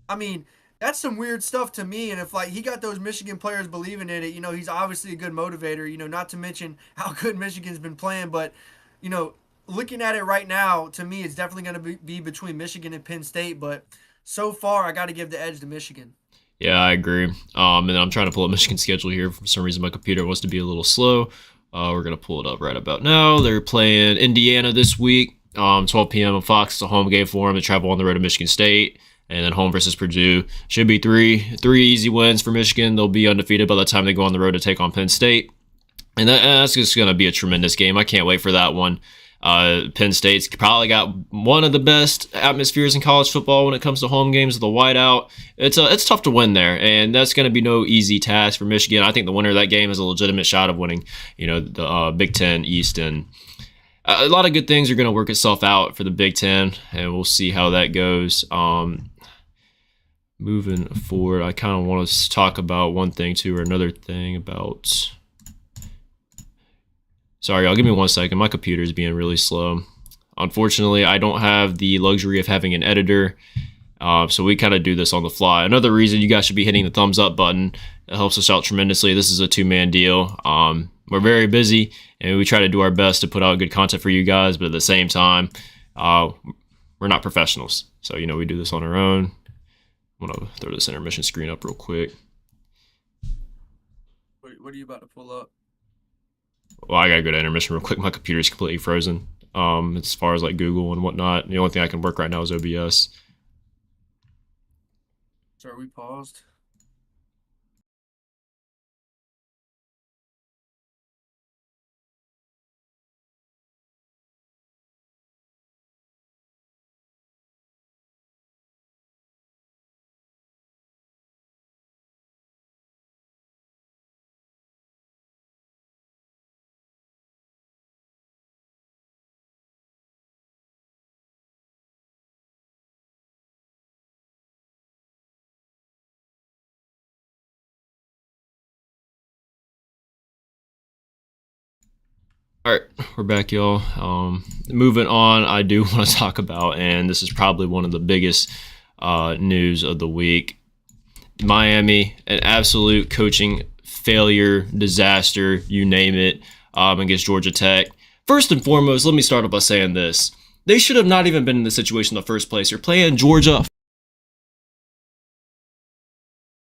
I mean, that's some weird stuff to me. And if like he got those Michigan players believing in it, he's obviously a good motivator. Not to mention how good Michigan's been playing, but you know, looking at it right now, to me, it's definitely going to be between Michigan and Penn State. But so far, I got to give the edge to Michigan. Yeah, I agree. And then I'm trying to pull up Michigan's schedule here. For some reason, my computer wants to be a little slow. We're gonna pull it up right about now. They're playing Indiana this week, 12 p.m. on Fox. It's a home game for them. They travel on the road to Michigan State, and then home versus Purdue. Should be three easy wins for Michigan. They'll be undefeated by the time they go on the road to take on Penn State, and that's just gonna be a tremendous game. I can't wait for that one. Penn State's probably got one of the best atmospheres in college football when it comes to home games with the whiteout. It's tough to win there, and that's going to be no easy task for Michigan. I think the winner of that game is a legitimate shot of winning, the Big Ten East, and a lot of good things are going to work itself out for the Big Ten, and we'll see how that goes. Moving forward, I kind of want to talk about one thing too, or another thing about. Sorry, y'all, give me 1 second. My computer's being really slow. Unfortunately, I don't have the luxury of having an editor, so we kind of do this on the fly. Another reason you guys should be hitting the thumbs up button. It helps us out tremendously. This is a two-man deal. We're very busy, and we try to do our best to put out good content for you guys, but at the same time, we're not professionals. So, we do this on our own. I'm going to throw this intermission screen up real quick. What are you about to pull up? Well, I gotta go to intermission real quick. My computer's completely frozen. As far as like Google and whatnot, the only thing I can work right now is OBS. So are we paused? All right, we're back, y'all. Moving on, I do want to talk about, and this is probably one of the biggest news of the week. Miami, an absolute coaching failure, disaster, you name it, against Georgia Tech. First and foremost, let me start off by saying this. They should have not even been in this situation in the first place. You're playing Georgia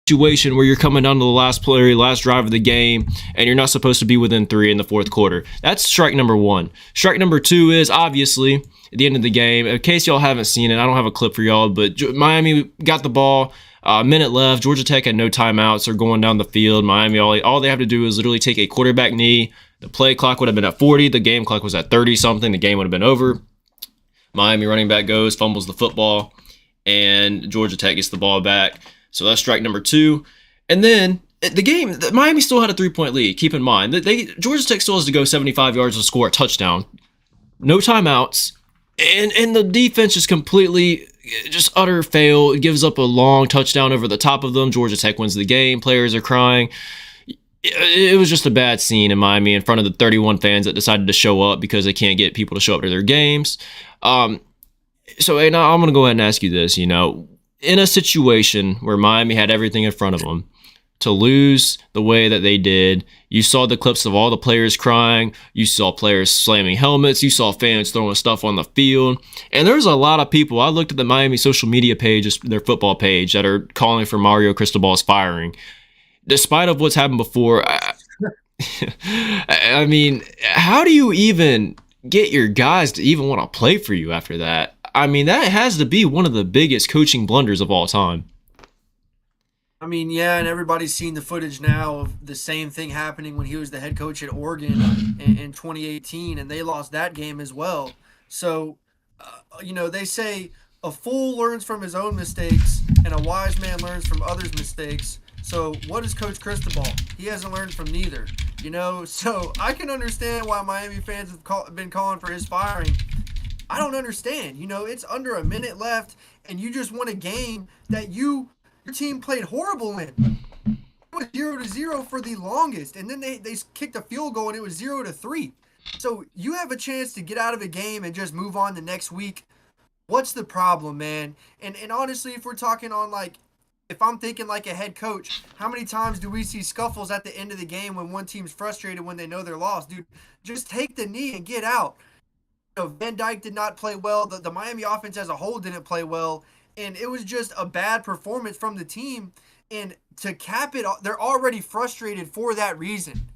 situation where you're coming down to the last play, last drive of the game, and you're not supposed to be within 3 in the fourth quarter. That's strike number 1. Strike number 2 is obviously at the end of the game. In case y'all haven't seen it, I don't have a clip for y'all, but Miami got the ball. A minute left. Georgia Tech had no timeouts. They're going down the field. Miami, all they have to do is literally take a quarterback knee. The play clock would have been at 40. The game clock was at 30 something. The game would have been over. Miami running back goes, fumbles the football, and Georgia Tech gets the ball back. So that's strike number 2. And then the game, Miami still had a 3-point lead. Keep in mind, Georgia Tech still has to go 75 yards to score a touchdown. No timeouts. And the defense just completely, just utter fail. It gives up a long touchdown over the top of them. Georgia Tech wins the game. Players are crying. It was just a bad scene in Miami in front of the 31 fans that decided to show up because they can't get people to show up to their games. So hey, now I'm going to go ahead and ask you this, in a situation where Miami had everything in front of them, to lose the way that they did, you saw the clips of all the players crying, you saw players slamming helmets, you saw fans throwing stuff on the field, and there's a lot of people. I looked at the Miami social media page, their football page, that are calling for Mario Cristobal's firing. Despite of what's happened before, I mean, how do you even get your guys to even want to play for you after that? I mean, that has to be one of the biggest coaching blunders of all time. I mean, yeah, and everybody's seen the footage now of the same thing happening when he was the head coach at Oregon in 2018, and they lost that game as well. So, they say a fool learns from his own mistakes, and a wise man learns from others' mistakes. So, what is Coach Cristobal? He hasn't learned from neither. So I can understand why Miami fans have been calling for his firing. I don't understand. It's under a minute left, and you just won a game that your team played horrible in. It was 0-0 for the longest, and then they kicked a field goal and it was 0-3. So you have a chance to get out of a game and just move on the next week. What's the problem, man? And honestly, if we're talking on if I'm thinking like a head coach, how many times do we see scuffles at the end of the game when one team's frustrated when they know they're lost? Dude, just take the knee and get out. Van Dyke did not play well. The Miami offense as a whole didn't play well. And it was just a bad performance from the team. And to cap it, they're already frustrated for that reason.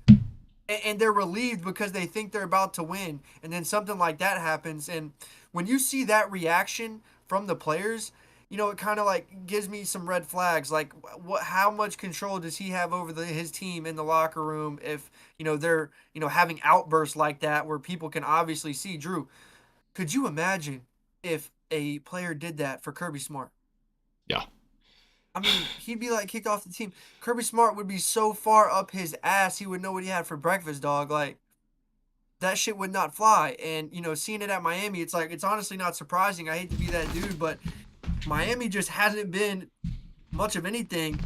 And they're relieved because they think they're about to win. And then something like that happens. And when you see that reaction from the players, it kind of gives me some red flags. How much control does he have over his team in the locker room if, they're, having outbursts like that where people can obviously see. Drew, could you imagine if a player did that for Kirby Smart? Yeah. I mean, he'd be kicked off the team. Kirby Smart would be so far up his ass, he would know what he had for breakfast, dog. That shit would not fly. And, seeing it at Miami, it's honestly not surprising. I hate to be that dude, but Miami just hasn't been much of anything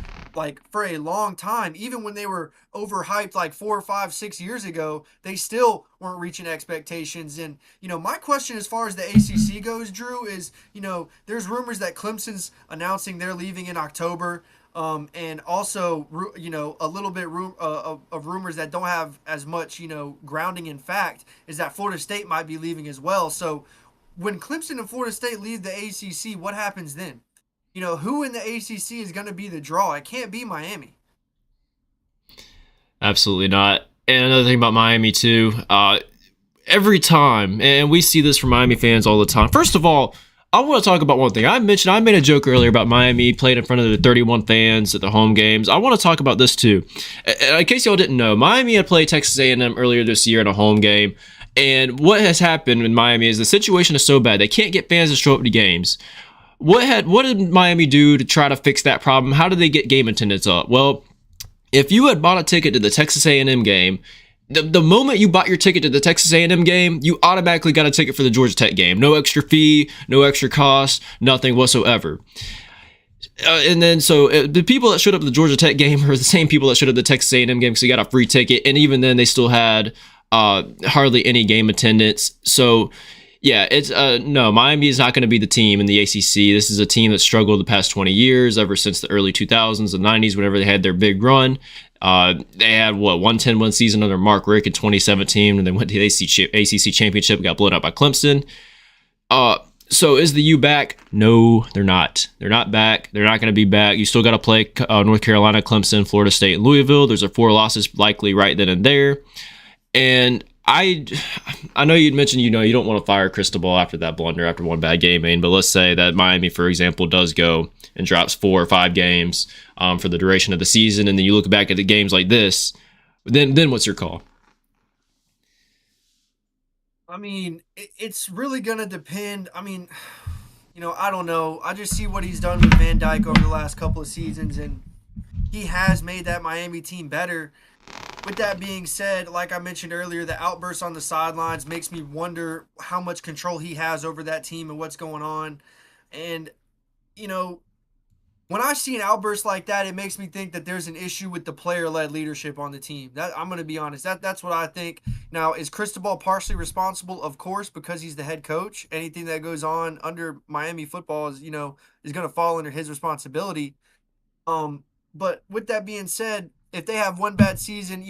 for a long time. Even when they were overhyped 4 or 5, 6 years ago, they still weren't reaching expectations. And, my question as far as the ACC goes, Drew, is, there's rumors that Clemson's announcing they're leaving in October. And also, a little bit of rumors that don't have as much, grounding in fact, is that Florida State might be leaving as well. So when Clemson and Florida State leave the ACC, what happens then? Who in the ACC is going to be the draw? It can't be Miami. Absolutely not. And another thing about Miami too, every time, and we see this from Miami fans all the time. First of all, I want to talk about one thing. I made a joke earlier about Miami playing in front of the 31 fans at the home games. I want to talk about this too. In case y'all didn't know, Miami had played Texas A&M earlier this year in a home game. And what has happened in Miami is the situation is so bad they can't get fans to show up to games. What did Miami do to try to fix that problem? How did they get game attendance up? Well, if you had bought a ticket to the Texas A&M game, the moment you bought your ticket to the Texas A&M game, you automatically got a ticket for the Georgia Tech game. No extra fee, no extra cost, nothing whatsoever. And then the people that showed up at the Georgia Tech game are the same people that showed up at the Texas A&M game because they got a free ticket. And even then, they still had hardly any game attendance. So yeah, it's no, Miami is not going to be the team in the ACC. This is a team that struggled the past 20 years, ever since the early 2000s and 90s, whenever they had their big run. They had 110-1 season under Mark Richt in 2017, and they went to the ACC championship, got blown out by Clemson. So is the U back? No, they're not. They're not back. They're not going to be back. You still got to play North Carolina, Clemson, Florida State, and Louisville. There's 4 losses likely right then and there. And I know you'd mentioned, you don't want to fire Cristobal after that blunder, after one bad game, but let's say that Miami, for example, does go and drops 4 or 5 games for the duration of the season, and then you look back at the games like this, then what's your call? I mean, it's really going to depend. I mean, I don't know. I just see what he's done with Van Dyke over the last couple of seasons, and he has made that Miami team better. With that being said, like I mentioned earlier, the outbursts on the sidelines makes me wonder how much control he has over that team and what's going on. And, when I see an outburst like that, it makes me think that there's an issue with the player-led leadership on the team. I'm going to be honest. That's what I think. Now, is Cristobal partially responsible? Of course, because he's the head coach. Anything that goes on under Miami football is going to fall under his responsibility. But with that being said, if they have one bad season,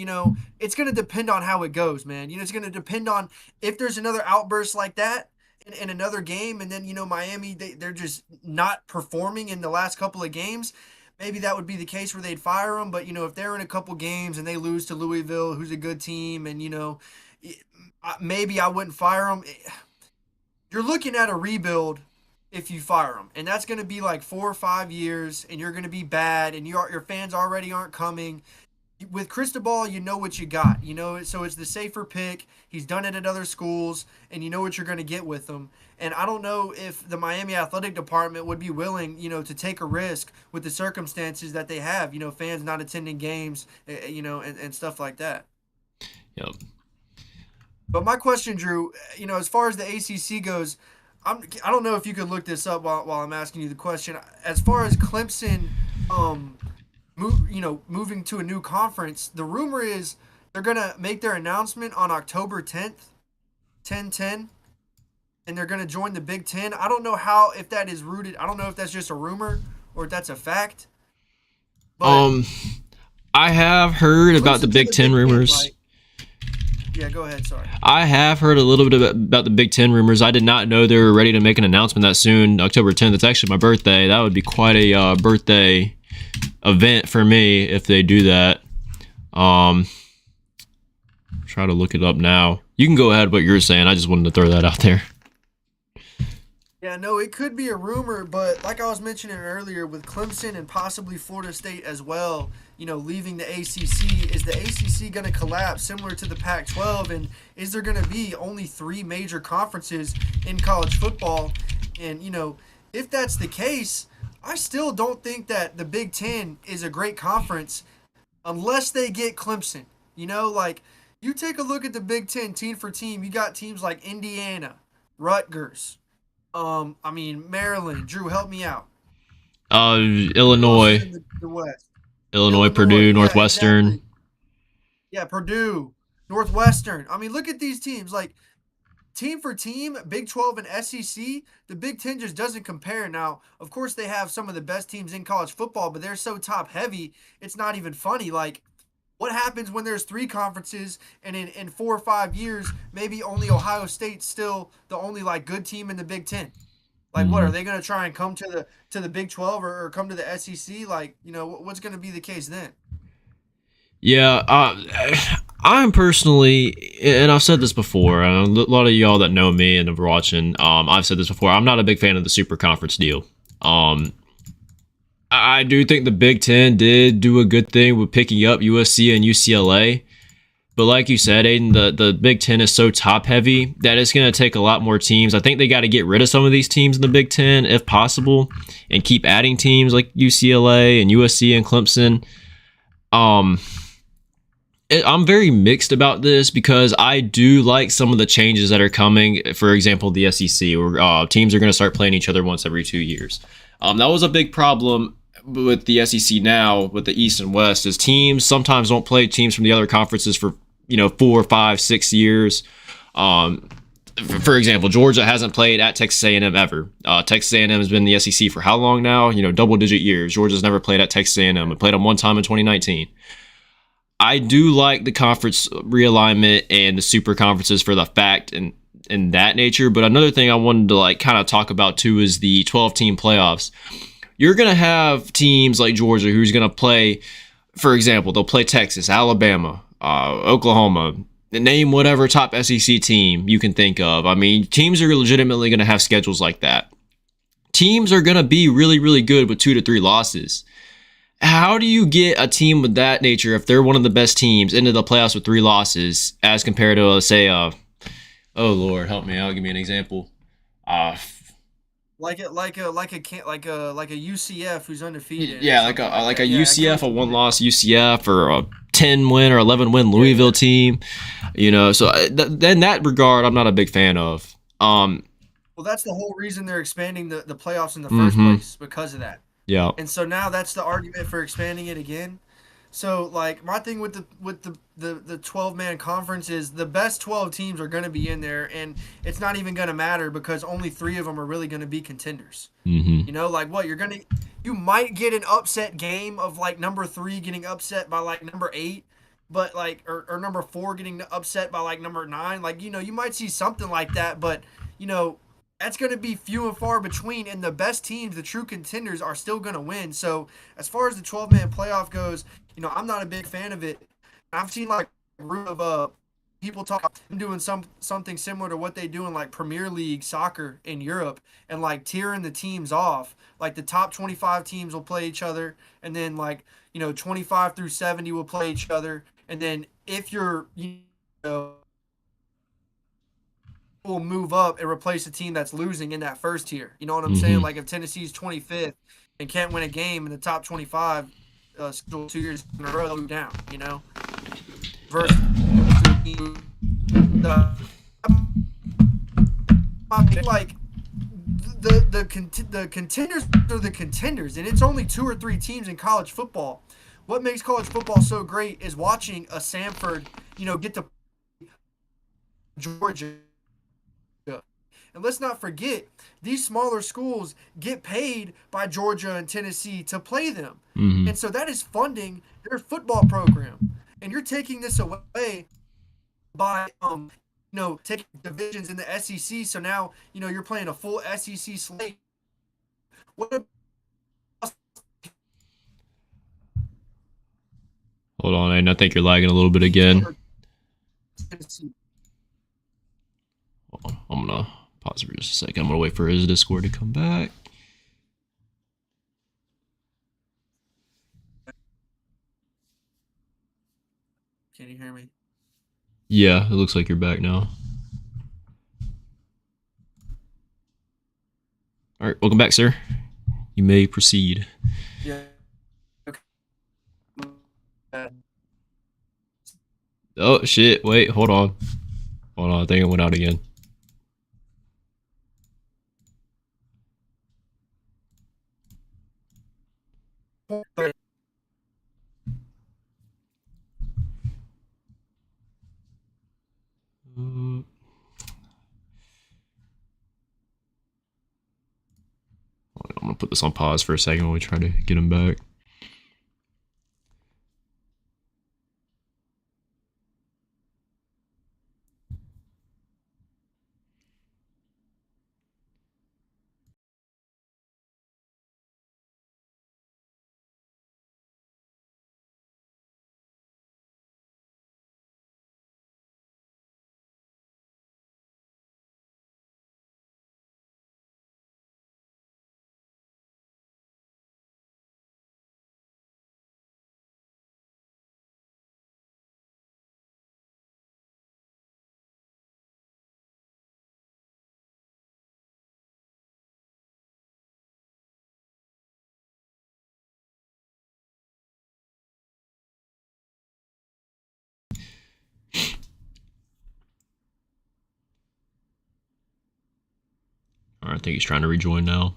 it's going to depend on how it goes, man. It's going to depend on if there's another outburst like that in another game, and then, Miami, they're just not performing in the last couple of games. Maybe that would be the case where they'd fire them. But, if they're in a couple games and they lose to Louisville, who's a good team, and, maybe I wouldn't fire them. You're looking at a rebuild if you fire them, and that's going to be like 4 or 5 years, and you're going to be bad, and your fans already aren't coming. With Cristobal, you know what you got, so it's the safer pick. He's done it at other schools, and you know what you're going to get with him. And I don't know if the Miami athletic department would be willing, to take a risk with the circumstances that they have, fans not attending games, and stuff like that. Yep. But my question, Drew, as far as the ACC goes, I don't know if you could look this up while I'm asking you the question. As far as Clemson, moving to a new conference, the rumor is they're gonna make their announcement on October 10th, 10/10, and they're gonna join the Big Ten. I don't know if that is rooted. I don't know if that's just a rumor or if that's a fact. But I have heard about the listen to Big Ten rumors. like, yeah, go ahead. Sorry. I have heard a little bit about the Big Ten rumors. I did not know they were ready to make an announcement that soon, October 10th. It's actually my birthday. That would be quite a birthday event for me if they do that. Try to look it up now. You can go ahead with what you're saying. I just wanted to throw that out there. Yeah, no, it could be a rumor, but like I was mentioning earlier, with Clemson and possibly Florida State as well, leaving the ACC, is the ACC going to collapse similar to the Pac-12? And is there going to be only 3 major conferences in college football? And, if that's the case, I still don't think that the Big Ten is a great conference unless they get Clemson. Like, you take a look at the Big Ten team for team, you got teams like Indiana, Rutgers, Maryland. Drew, help me out. Illinois. The West. Illinois, Purdue, yeah, Northwestern. Exactly. Yeah, Purdue, Northwestern. Look at these teams. Like, team for team, Big 12 and SEC, the Big Ten just doesn't compare. Now, of course, they have some of the best teams in college football, but they're so top heavy, it's not even funny. Like, what happens when there's 3 conferences and in 4 or 5 years, maybe only Ohio State's still the only good team in the Big Ten? Like, what are they going to try and come to the Big 12 or come to the SEC? What's going to be the case then? Yeah, I'm personally, and I've said this before, a lot of y'all that know me and are watching, I've said this before, I'm not a big fan of the super conference deal. I do think the Big Ten did do a good thing with picking up USC and UCLA. But like you said, Aiden, the Big Ten is so top heavy that it's going to take a lot more teams. I think they got to get rid of some of these teams in the Big Ten if possible and keep adding teams like UCLA and USC and Clemson. I'm very mixed about this because I do like some of the changes that are coming. For example, the SEC, where teams are going to start playing each other once every 2 years. That was a big problem with the SEC now, with the East and West, is teams sometimes don't play teams from the other conferences for 4, 5, 6 years. For example, Georgia hasn't played at Texas A&M ever. Texas A&M has been in the SEC for how long now? Double-digit years. Georgia's never played at Texas A&M. It played them one time in 2019. I do like the conference realignment and the super conferences for the fact and that nature. But another thing I wanted to kind of talk about too is the 12-team playoffs. You're going to have teams like Georgia who's going to play, for example, they'll play Texas, Alabama, Oklahoma, name whatever top SEC team you can think of. Teams are legitimately going to have schedules like that. Teams are going to be really, really good with 2 to 3 losses. How do you get a team with that nature, if they're one of the best teams, into the playoffs with 3 losses as compared to, say, oh Lord, help me out, give me an example. Like a UCF who's undefeated. Yeah, like a UCF, a 1-loss UCF, or a 10-win or 11-win Louisville team. So in that regard, I'm not a big fan of. Well, that's the whole reason they're expanding the playoffs in the first place, because of that. Yeah. And so now that's the argument for expanding it again. So my thing with the 12-man conference is the best 12 teams are going to be in there, and it's not even going to matter because only 3 of them are really going to be contenders. Mm-hmm. You might get an upset game of number 3 getting upset by number 8, but or number 4 getting upset by number 9. You might see something like that, but that's going to be few and far between, and the best teams, the true contenders, are still going to win. So as far as the 12-man playoff goes, I'm not a big fan of it. I've seen people talk doing something similar to what they do in like Premier League soccer in Europe, and like tiering the teams off. Like the top 25 teams will play each other, and then like 25 through 70 will play each other, and then if you're know will move up and replace a team that's losing in that first tier. You know what I'm saying? Mm-hmm. Like if Tennessee's 25th and can't win a game in the top 25, 2 years in a row, they'll move down. Versus the like the contenders are the contenders, and it's only 2 or 3 teams in college football. What makes college football so great is watching a Samford, get to Georgia. And let's not forget, these smaller schools get paid by Georgia and Tennessee to play them. Mm-hmm. And so that is funding their football program. And you're taking this away by taking divisions in the SEC. So now, you're playing a full SEC slate. What Hold on, and I think you're lagging a little bit again. I'm gonna pause for just a second. I'm gonna wait for his Discord to come back. Can you hear me? Yeah, it looks like you're back now. All right, welcome back, sir. You may proceed. Yeah. Okay. Oh shit! Wait, hold on. Hold on, I think it went out again. I'm gonna put this on pause for a second while we try to get him back. All right, I think he's trying to rejoin now.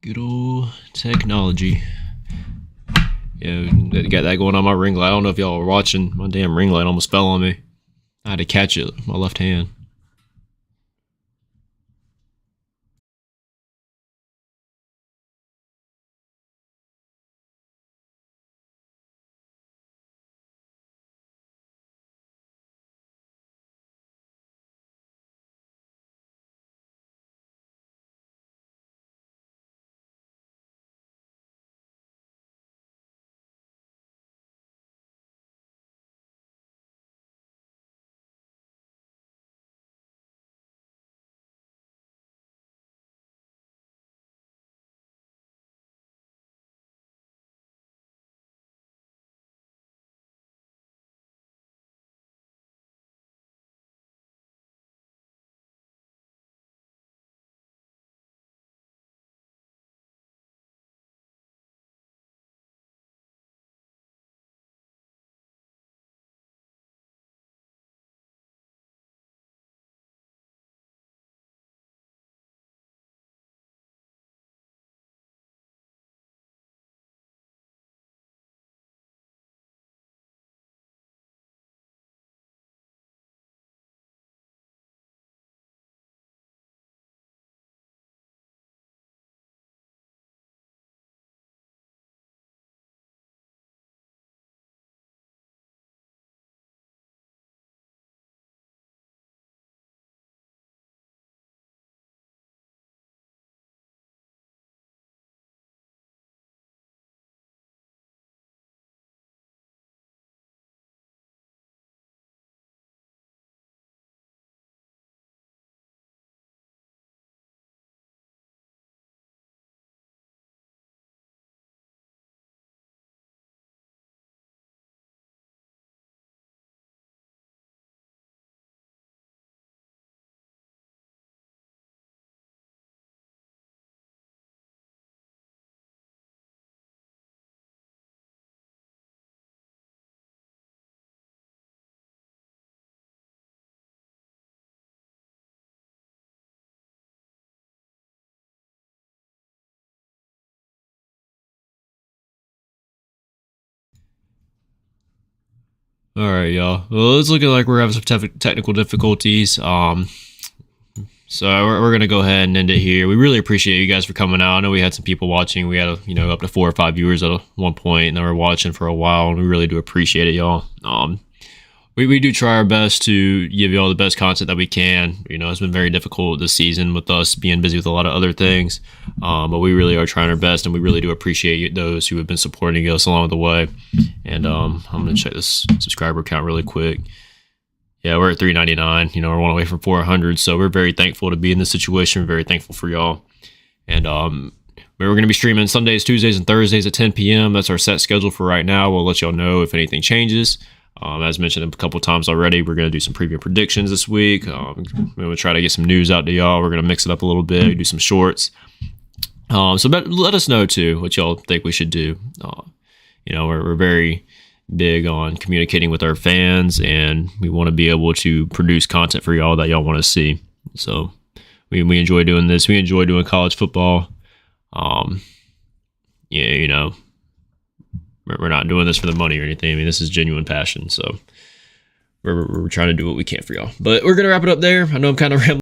Good old technology. Yeah, got that going on my ring light. I don't know if y'all were watching. My damn ring light almost fell on me. I had to catch it with my left hand. All right, y'all. Well, it's looking like we're having some technical difficulties. So we're gonna go ahead and end it here. We really appreciate you guys for coming out. I know we had some people watching. We had up to 4 or 5 viewers at one point, and they were watching for a while, and we really do appreciate it, y'all. We do try our best to give you all the best content that we can. It's been very difficult this season with us being busy with a lot of other things, but we really are trying our best, and we really do appreciate those who have been supporting us along the way. And I'm gonna check this subscriber count really quick. Yeah, we're at 399. We're one away from 400, so we're very thankful to be in this situation. We're very thankful for y'all. And we're going to be streaming Sundays, Tuesdays, and Thursdays at 10 p.m. That's our set schedule for right now. We'll let y'all know if anything changes. As mentioned a couple times already, we're going to do some preview predictions this week. We're going to try to get some news out to y'all. We're going to mix it up a little bit, do some shorts. So let us know, too, what y'all think we should do. We're very big on communicating with our fans, and we want to be able to produce content for y'all that y'all want to see. So we enjoy doing this. We enjoy doing college football. We're not doing this for the money or anything. I mean, this is genuine passion. So we're trying to do what we can for y'all. But we're gonna wrap it up there. I know I'm kind of rambling